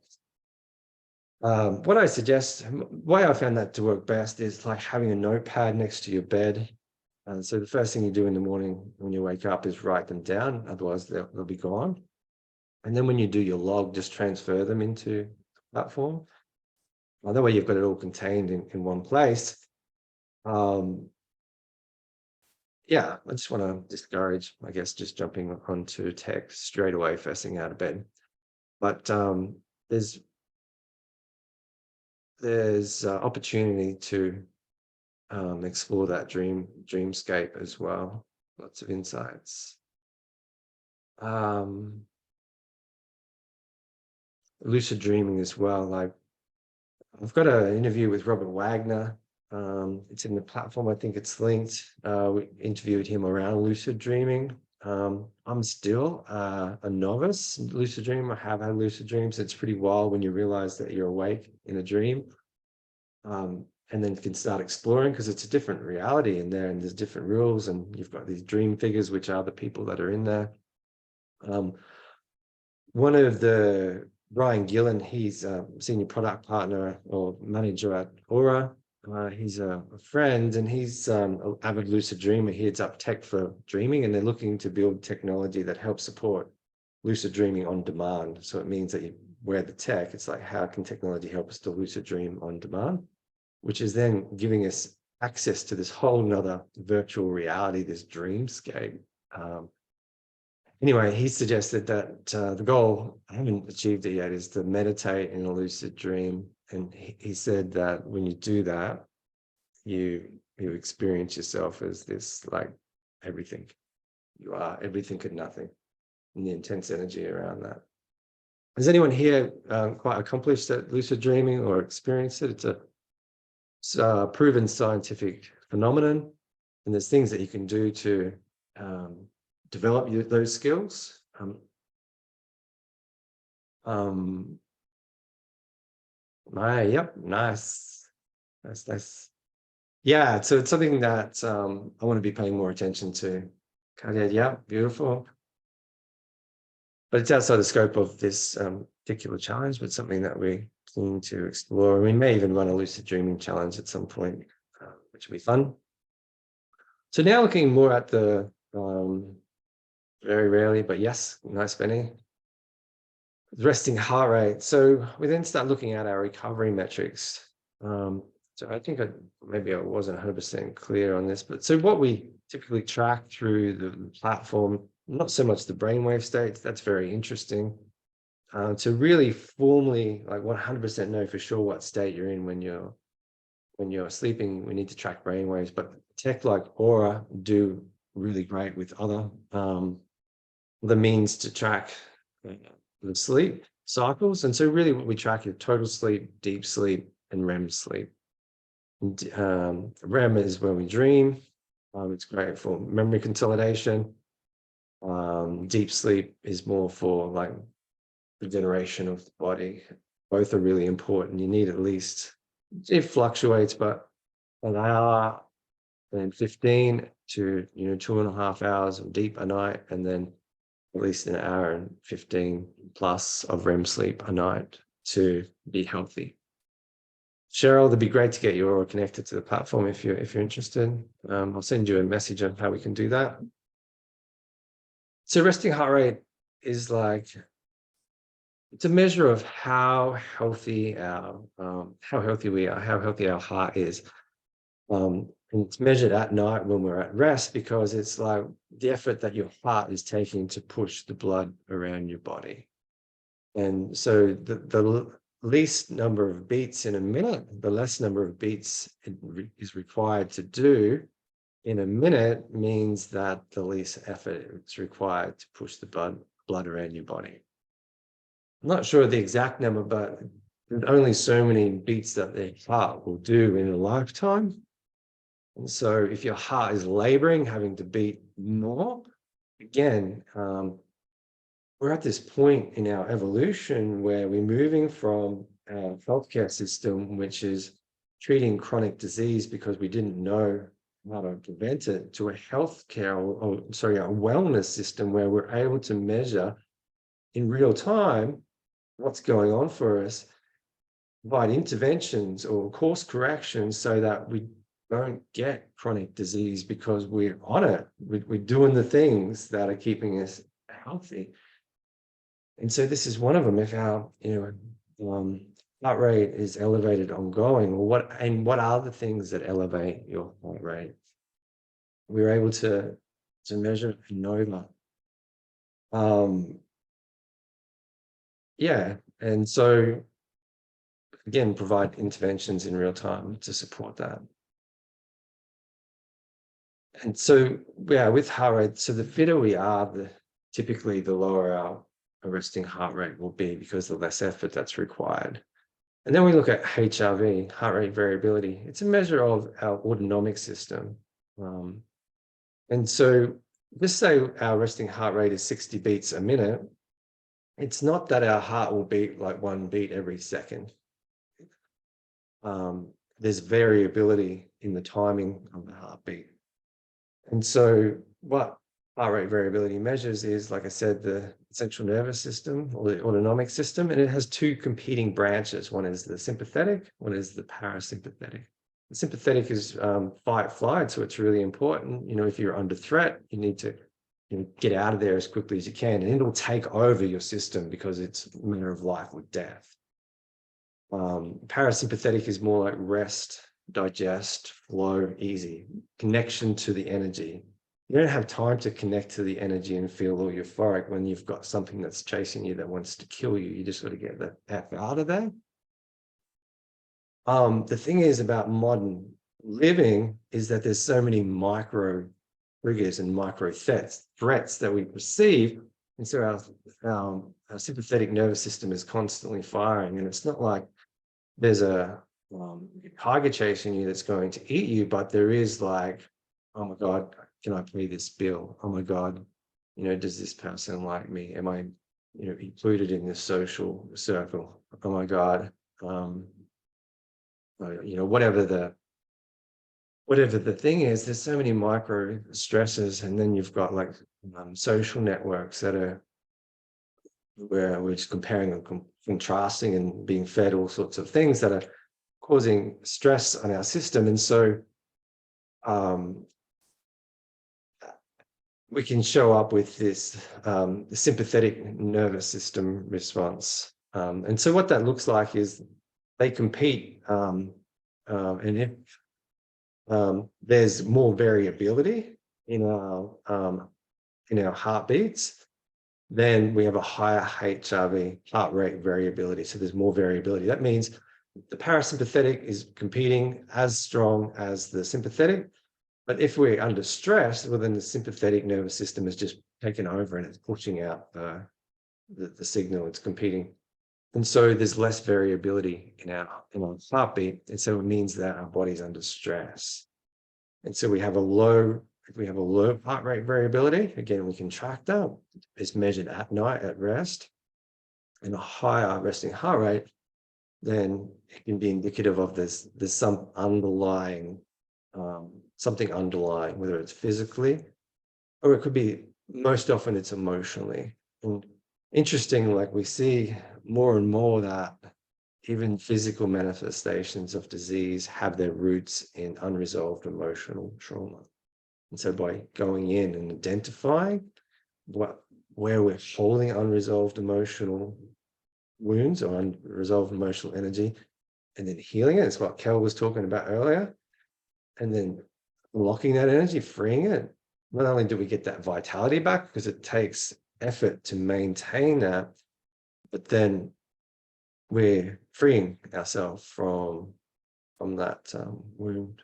What I suggest, why I found that to work best, is like having a notepad next to your bed. So the first thing you do in the morning when you wake up is write them down, otherwise they'll be gone. And then when you do your log, just transfer them into the platform. That way you've got it all contained in one place. Yeah, I just want to discourage, I guess, just jumping onto tech straight away, first thing out of bed. But there's opportunity to explore that dreamscape as well. Lots of insights. Lucid dreaming as well. Like I've got an interview with Robert Wagner. It's in the platform. I think it's linked. We interviewed him around lucid dreaming. I'm still a novice in lucid dreaming. I have had lucid dreams. It's pretty wild when you realize that you're awake in a dream. And then you can start exploring, because it's a different reality in there, and there's different rules, and you've got these dream figures, which are the people that are in there. One of the Brian Gillen, he's a senior product partner or manager at Aura. He's a friend, and he's an avid lucid dreamer. He heads up tech for dreaming, and they're looking to build technology that helps support lucid dreaming on demand. So it means that you wear the tech. It's like, how can technology help us to lucid dream on demand? Which is then giving us access to this whole nother virtual reality, this dreamscape. Anyway, he suggested that the goal, I haven't achieved it yet, is to meditate in a lucid dream. And he said that when you do that, you experience yourself as this, like, everything. You are everything and nothing, and the intense energy around that. Has anyone here quite accomplished that lucid dreaming or experienced it? It's a proven scientific phenomenon, and there's things that you can do to develop those skills. Yep, nice. Yeah, so it's something that I want to be paying more attention to. Yeah, beautiful. but it's outside the scope of this particular challenge, but something that we're keen to explore. We may even run a lucid dreaming challenge at some point, which will be fun. So now looking more at the very rarely, but yes, nice Benny, resting heart rate. So we then start looking at our recovery metrics. So I think maybe I wasn't 100% clear on this, but so what we typically track through the platform, not so much the brainwave states, that's very interesting. To really formally, like 100% know for sure what state you're in when you're sleeping, we need to track brainwaves, but tech like Aura do really great with other the means to track the sleep cycles. And so really what we track is total sleep, deep sleep, and REM sleep. REM is when we dream. It's great for memory consolidation. Deep sleep is more for like regeneration of the body. Both are really important. You need at least, it fluctuates, but an hour and 15 to 2.5 hours of deep a night, and then at least an hour and 15 plus of REM sleep a night to be healthy. Cheryl, it'd be great to get you all connected to the platform if you're interested. I'll send you a message on how we can do that. So resting heart rate is like, it's a measure of how healthy we are, how healthy our heart is. And it's measured at night when we're at rest, because it's like the effort that your heart is taking to push the blood around your body. And so the least number of beats in a minute, the less number of beats it is required to do in a minute, means that the least effort is required to push the blood around your body. I'm not sure the exact number, but there's only so many beats that the heart will do in a lifetime. And so if your heart is laboring, having to beat more, again, we're at this point in our evolution where we're moving from our healthcare system, which is treating chronic disease because we didn't know how to prevent it, to a healthcare, a wellness system where we're able to measure in real time what's going on for us, provide interventions or course corrections so that we don't get chronic disease because we're on it. We're doing the things that are keeping us healthy. And so this is one of them. If our heart rate is elevated ongoing, what are the things that elevate your heart rate? We're able to measure it and know that. Yeah, and so again, provide interventions in real time to support that. And so, yeah, with heart rate, so the fitter we are, typically the lower our resting heart rate will be, because the less effort that's required. And then we look at HRV, heart rate variability. It's a measure of our autonomic system. And so just say our resting heart rate is 60 beats a minute. It's not that our heart will beat like 1 beat every second. There's variability in the timing of the heartbeat. And so what heart rate variability measures is, like I said, the central nervous system or the autonomic system, and it has two competing branches. One is the sympathetic, one is the parasympathetic. The sympathetic is fight, flight, so it's really important. If you're under threat, you need to get out of there as quickly as you can, and it'll take over your system because it's a matter of life or death. Parasympathetic is more like rest, digest, flow, easy, connection to the energy. You don't have time to connect to the energy and feel all euphoric when you've got something that's chasing you that wants to kill you. You just got to get the F out of there. The thing is about modern living is that there's so many micro triggers and micro threats that we perceive. And so our sympathetic nervous system is constantly firing, and it's not like there's a tiger chasing you that's going to eat you, but there is like, oh my God, can I pay this bill? Oh my God, does this person like me? Am I, included in this social circle? Oh my God, whatever the thing is, there's so many micro stresses, and then you've got like social networks that are where we're just comparing and contrasting and being fed all sorts of things that are causing stress on our system. And so we can show up with this the sympathetic nervous system response. And so what that looks like is they compete, and if there's more variability in our heartbeats, then we have a higher HRV, heart rate variability. So there's more variability. That means the parasympathetic is competing as strong as the sympathetic. But if we're under stress, well, then the sympathetic nervous system is just taken over and it's pushing out the signal, it's competing. And so there's less variability in our heartbeat. And so it means that our body's under stress. And so we have a low, if we have a low heart rate variability, again, we can track that. It's measured at night at rest. And a higher resting heart rate, then it can be indicative of there's some underlying, something underlying, whether it's physically, or it could be, most often it's emotionally. And interesting, like we see more and more that even physical manifestations of disease have their roots in unresolved emotional trauma. And so by going in and identifying where we're holding unresolved emotional wounds or unresolved emotional energy, and then healing it, it's what Kel was talking about earlier, and then unlocking that energy, freeing it, not only do we get that vitality back, because it takes effort to maintain that, but then we're freeing ourselves from that wound.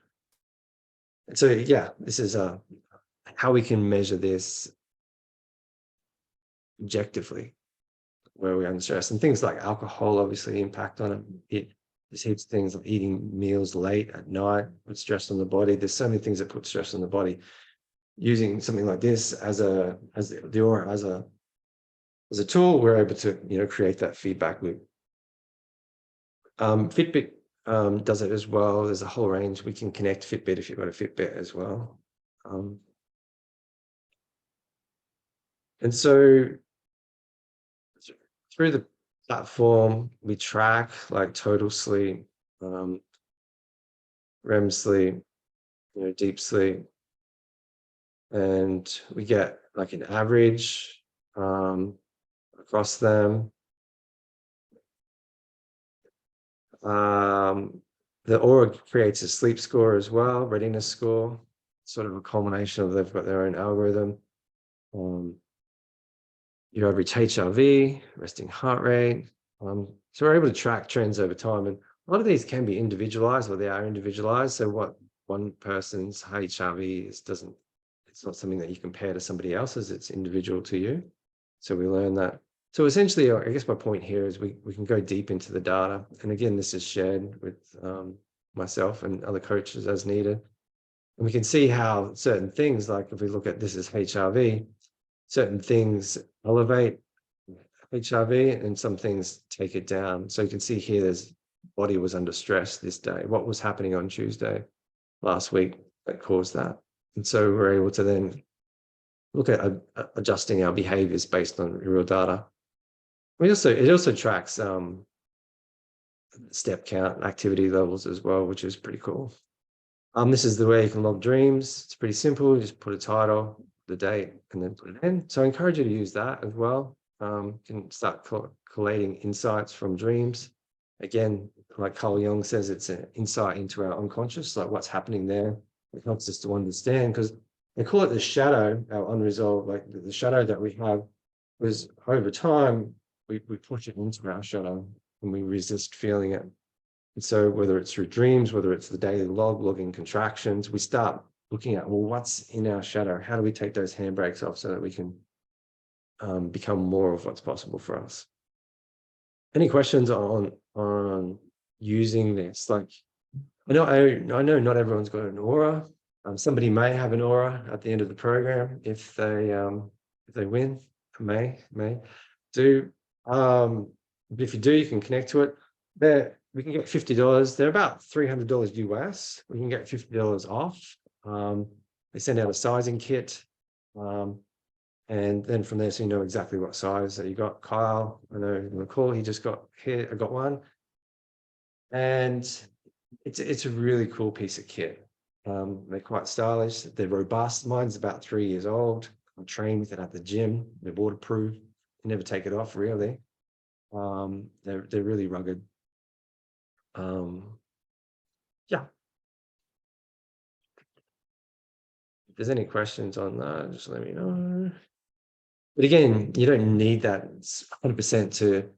And so, yeah, this is how we can measure this objectively, where we're under stress. And things like alcohol obviously impact on it. There's heaps of things like eating meals late at night put stress on the body. There's so many things that put stress on the body. Using something like this as the aura as a tool, we're able to create that feedback loop. Fitbit does it as well. There's a whole range. We can connect Fitbit if you've got a Fitbit as well. And so through the platform, we track like total sleep, REM sleep, deep sleep, and we get like an average across them. The aura creates a sleep score as well, readiness score, sort of a culmination of, they've got their own algorithm. Your average HRV, resting heart rate. So we're able to track trends over time. And a lot of these can be individualized, or they are individualized. So what one person's HRV is it's not something that you compare to somebody else's, it's individual to you. So we learn that. So essentially, I guess my point here is we can go deep into the data. And again, this is shared with myself and other coaches as needed. And we can see how certain things, like if we look at this as HRV, certain things elevate HRV and some things take it down. So you can see here, there's body was under stress this day. What was happening on Tuesday last week that caused that? And so we're able to then look at adjusting our behaviors based on real data. It also tracks step count, activity levels as well, which is pretty cool. This is the way you can log dreams. It's pretty simple. You just put a title, the date, and then put it in. So I encourage you to use that as well. You can start collating insights from dreams. Again, like Carl Jung says, it's an insight into our unconscious, like what's happening there. It helps us to understand, because they call it the shadow, our unresolved, like the shadow that we have was over time, we push it into our shadow and we resist feeling it. And so whether it's through dreams, whether it's the daily logging contractions, we start looking at, well, what's in our shadow? How do we take those handbrakes off so that we can become more of what's possible for us? Any questions on using this? Like, I know not everyone's got an aura. Somebody may have an aura at the end of the program if they win. May do. But if you do, you can connect to it. There, we can get $50. They're about $300 US. We can get $50 off. They send out a sizing kit, and And then from there, so you know exactly what size that you got. Kyle, I know McCall, he just got here, I got one. And it's a really cool piece of kit. They're quite stylish, they're robust. Mine's about 3 years old. I train with it at the gym. They're waterproof. You never take it off, really. They're really rugged. Yeah. If there's any questions on that, just let me know. But again, you don't need that 100% to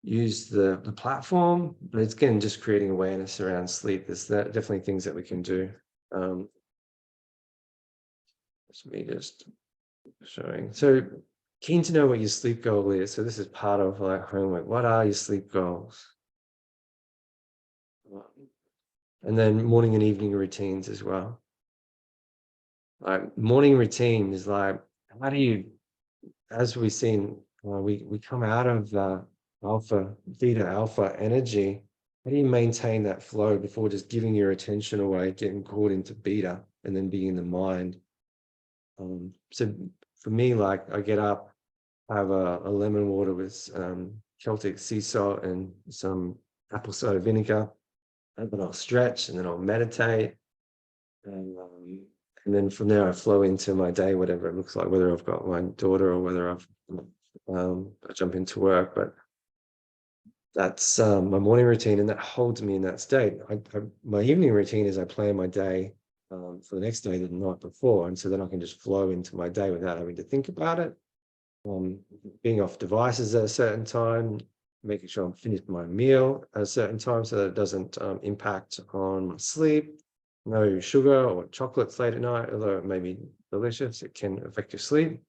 use the platform, but it's again just creating awareness around sleep. There's definitely things that we can do. It's me just showing. So keen to know what your sleep goal is. So this is part of like homework. What are your sleep goals? And then morning and evening routines as well. Like morning routine is like, how do you, as we've seen, we come out of the theta alpha energy. How do you maintain that flow before just giving your attention away, getting caught into beta and then being in the mind? So for me, like I get up, I have a lemon water with Celtic sea salt and some apple cider vinegar, and then I'll stretch and then I'll meditate. And then from there, I flow into my day, whatever it looks like, whether I've got my daughter or whether I jump into work. But that's my morning routine, and that holds me in that state. My evening routine is I plan my day for the next day the night before, and so then I can just flow into my day without having to think about it. Being off devices at a certain time, making sure I'm finished my meal at a certain time so that it doesn't impact on my sleep. No sugar or chocolates late at night, although it may be delicious, it can affect your sleep.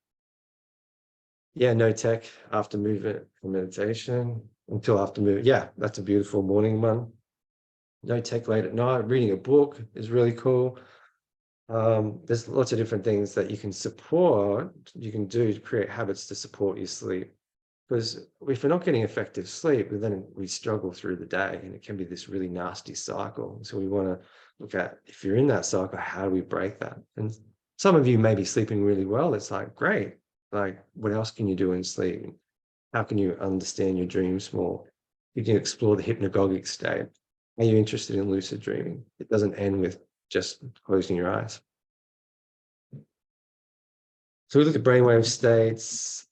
Yeah, no tech after movement or meditation until after movement. Yeah, that's a beautiful morning one. No tech late at night. Reading a book is really cool. There's lots of different things that you can do to create habits to support your sleep. Because if we're not getting effective sleep, then we struggle through the day and it can be this really nasty cycle. So we want to look at, if you're in that cycle, how do we break that? And some of you may be sleeping really well. It's like, great. Like, what else can you do in sleep? How can you understand your dreams more? You can explore the hypnagogic state. Are you interested in lucid dreaming? It doesn't end with just closing your eyes. So we look at brainwave states,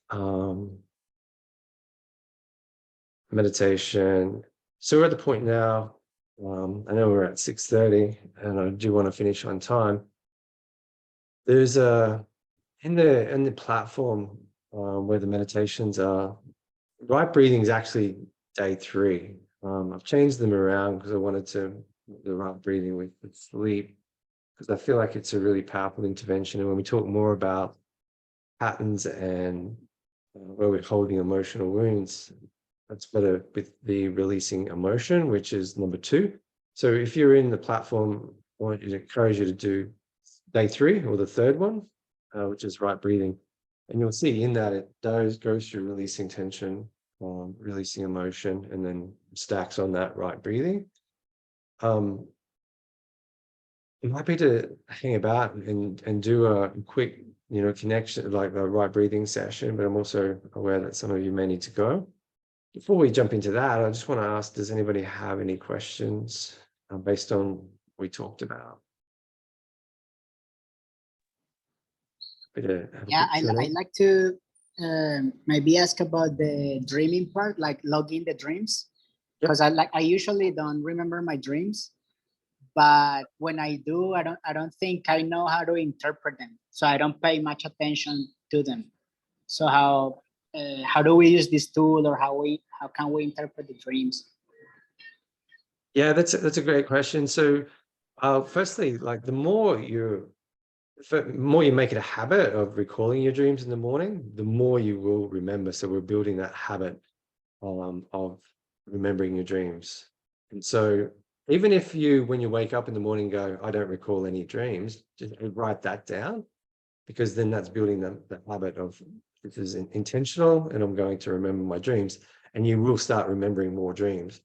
meditation. So we're at the point now, I know we're at 6:30 and I do want to finish on time. There's in the platform where the meditations are, right breathing is actually day 3. I've changed them around because I wanted to the right breathing with sleep, because I feel like it's a really powerful intervention. And when we talk more about patterns and where we're holding emotional wounds, that's better with the releasing emotion, which is number 2. So if you're in the platform, I want you to encourage you to do day 3 or the third one, which is right breathing. And you'll see in that it goes through releasing tension, releasing emotion, and then stacks on that right breathing. I'm happy to hang about and do a quick, connection, like a right breathing session, but I'm also aware that some of you may need to go. Before we jump into that, I just want to ask, does anybody have any questions based on what we talked about? Yeah, I'd like to maybe ask about the dreaming part, like logging the dreams, because I usually don't remember my dreams, but when I do, I don't think I know how to interpret them, so I don't pay much attention to them. So how do we use this tool, or how can we interpret the dreams? Yeah, that's a great question. So firstly, like the more you make it a habit of recalling your dreams in the morning, the more you will remember. So we're building that habit of remembering your dreams. And so even if when you wake up in the morning, go, I don't recall any dreams, just write that down, because then that's building the habit of, this is intentional and I'm going to remember my dreams, and you will start remembering more dreams.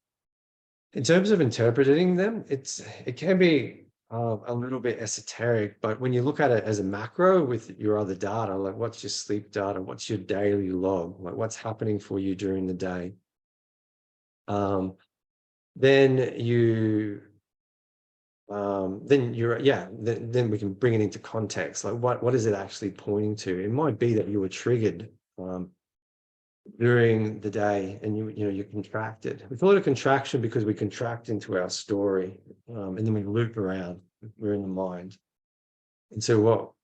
In terms of interpreting them, it can be a little bit esoteric, but when you look at it as a macro with your other data, like what's your sleep data, what's your daily log, like what's happening for you during the day, then then we can bring it into context. Like what is it actually pointing to? It might be that you were triggered during the day, and you're contracted. We call it a contraction because we contract into our story, and then we loop around. We're in the mind, and so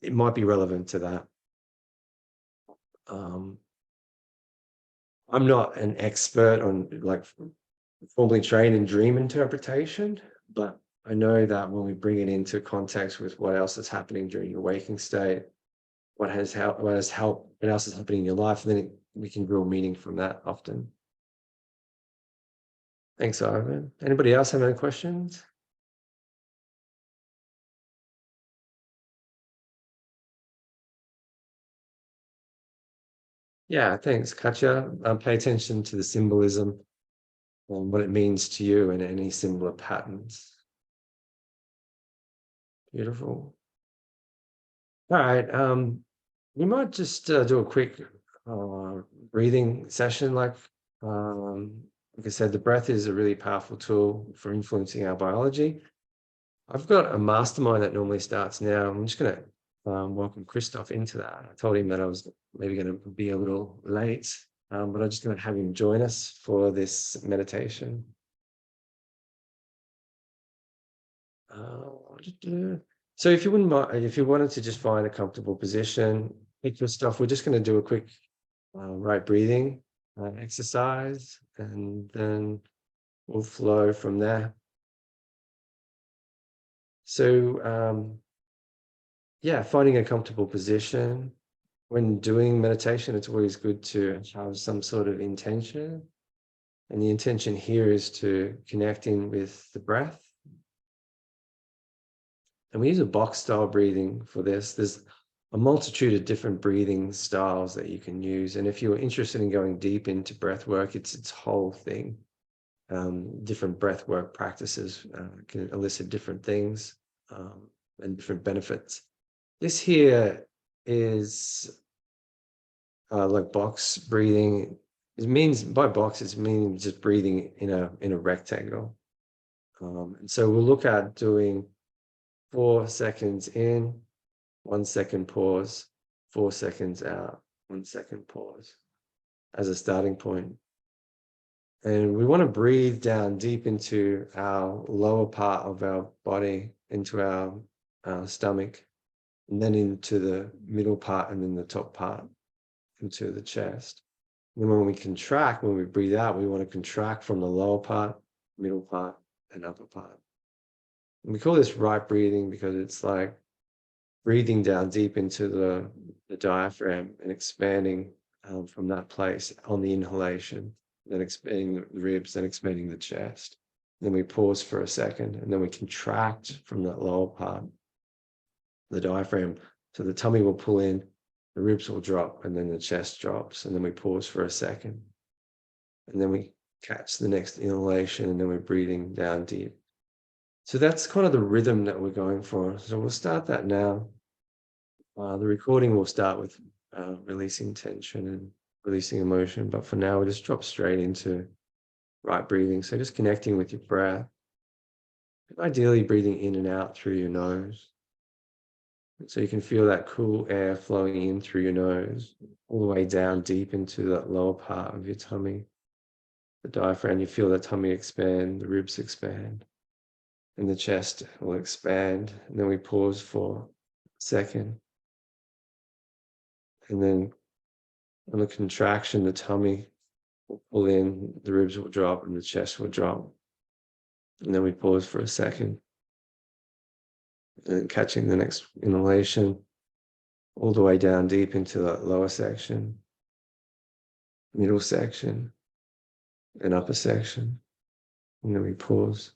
it might be relevant to that. I'm not an expert on like formally trained in dream interpretation, but I know that when we bring it into context with what else is happening during your waking state, what else is happening in your life, then we can draw meaning from that often. Thanks, Ivan. Anybody else have any questions? Yeah, thanks, Katja. Pay attention to the symbolism and what it means to you and any similar patterns. Beautiful. All right. We might just do a quick breathing session. Like I said, the breath is a really powerful tool for influencing our biology. I've got a mastermind that normally starts now. I'm just going to welcome Christoph into that. I told him that I was maybe going to be a little late, but I'm just going to have him join us for this meditation. So if you wouldn't mind, if you wanted to just find a comfortable position, pick your stuff. We're just going to do a quick right breathing exercise, and then we'll flow from there. So yeah, finding a comfortable position. When doing meditation, it's always good to have some sort of intention. And the intention here is to connect in with the breath. And we use a box style breathing for this. There's a multitude of different breathing styles that you can use. And if you're interested in going deep into breath work, it's its whole thing. Different breath work practices can elicit different things and different benefits. This here is like box breathing. It means by box, it means just breathing in a rectangle. And so we'll look at doing 4 seconds in, 1 second pause, 4 seconds out, 1 second pause as a starting point. And we want to breathe down deep into our lower part of our body, into our stomach, and then into the middle part, and then the top part, into the chest. And then when we contract, when we breathe out, we want to contract from the lower part, middle part, and upper part. And we call this right breathing because it's like breathing down deep into the diaphragm and expanding from that place on the inhalation, then expanding the ribs, then expanding the chest. Then we pause for a second, and then we contract from that lower part, the diaphragm. So the tummy will pull in, the ribs will drop, and then the chest drops. And then we pause for a second. And then we catch the next inhalation, and then we're breathing down deep. So that's kind of the rhythm that we're going for. So we'll start that now. The recording will start with releasing tension and releasing emotion. But for now, we'll just drop straight into right breathing. So just connecting with your breath. Ideally breathing in and out through your nose. So you can feel that cool air flowing in through your nose, all the way down deep into that lower part of your tummy. The diaphragm, you feel the tummy expand, the ribs expand, and the chest will expand. And then we pause for a second. And then on the contraction, the tummy will pull in, the ribs will drop, and the chest will drop. And then we pause for a second. And catching the next inhalation all the way down deep into that lower section, middle section, and upper section. And then we pause.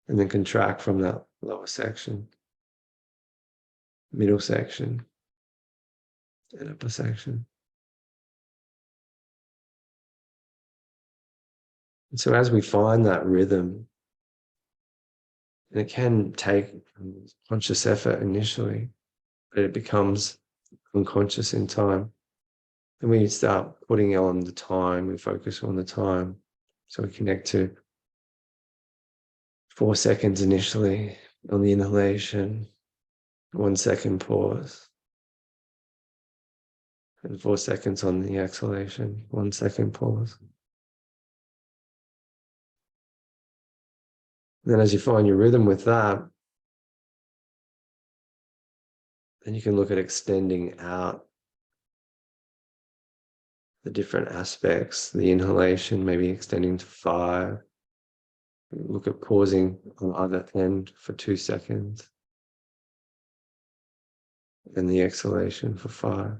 And then contract from that lower section, middle section, and upper section. And so as we find that rhythm, And it can take conscious effort initially, but it becomes unconscious in time. And we start putting on the time, we focus on the time. So we connect to 4 seconds initially on the inhalation, 1 second pause, and 4 seconds on the exhalation, 1 second pause. And then as you find your rhythm with that, then you can look at extending out the different aspects, the inhalation, maybe extending to 5. Look at pausing on either end for 2 seconds. And the exhalation for 5.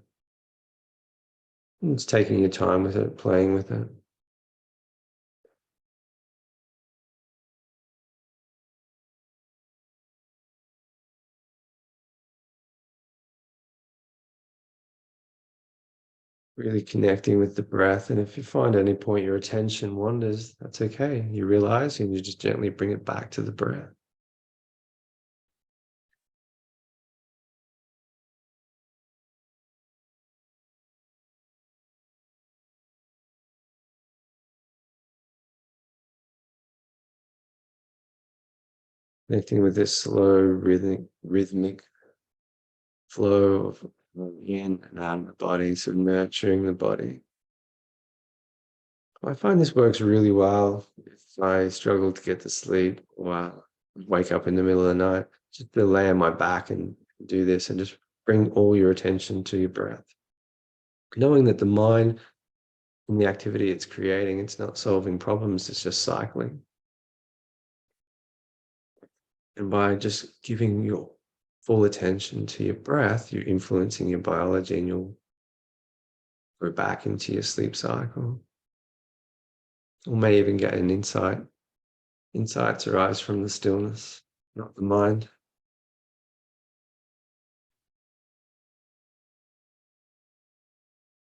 And it's taking your time with it, playing with it. Really connecting with the breath. And if you find at any point your attention wanders, that's okay. You realize and you just gently bring it back to the breath. Connecting with this slow rhythmic flow of in and out of the body, so nurturing the body. I find this works really well if I struggle to get to sleep or wake up in the middle of the night, just to lay on my back and do this and just bring all your attention to your breath. Knowing that the mind and the activity it's creating, it's not solving problems, it's just cycling. And by just giving your full attention to your breath, you're influencing your biology and you'll go back into your sleep cycle. Or may even get an insight. Insights arise from the stillness, not the mind.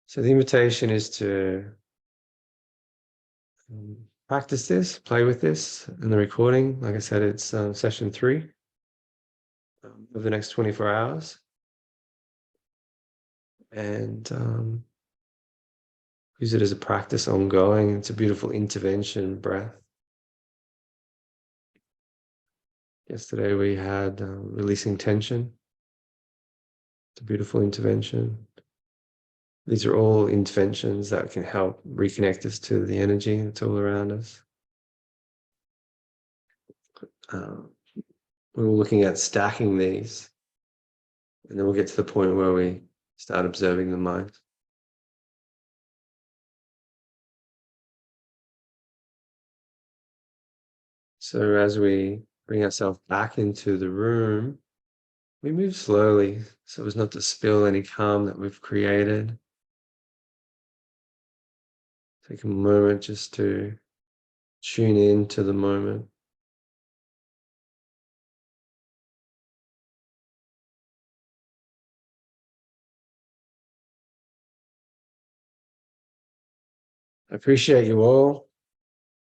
So the invitation is to practice this, play with this in the recording. Like I said, it's session 3 of the next 24 hours. And use it as a practice ongoing. It's a beautiful intervention breath. Yesterday we had releasing tension. It's a beautiful intervention. These are all interventions that can help reconnect us to the energy that's all around us. We were looking at stacking these, and then we'll get to the point where we start observing the mind. So as we bring ourselves back into the room, we move slowly so as not to spill any calm that we've created. Take a moment just to tune in to the moment. I appreciate you all.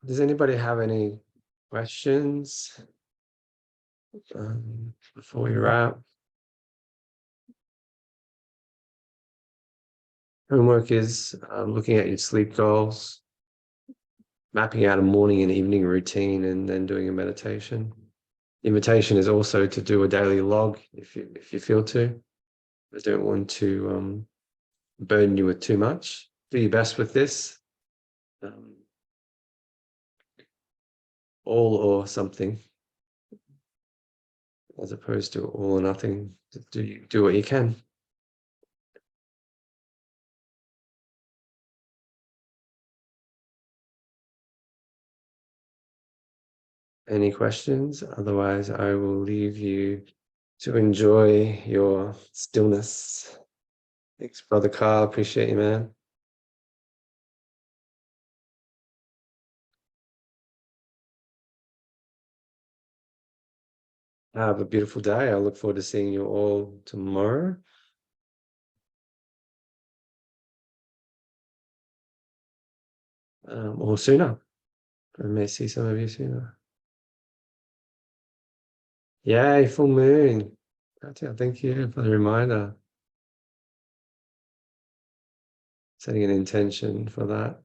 Does anybody have any questions before we wrap? Homework is looking at your sleep goals, mapping out a morning and evening routine, and then doing a meditation. The invitation is also to do a daily log if you feel to. I don't want to burden you with too much. Do your best with this. All or something, as opposed to all or nothing. Do what you can. Any questions? Otherwise, I will leave you to enjoy your stillness. Thanks, Brother Carl. Appreciate you, man. Have a beautiful day. I look forward to seeing you all tomorrow. Or sooner. I may see some of you sooner. Yay, full moon. Gotcha. Thank you for the reminder. Setting an intention for that.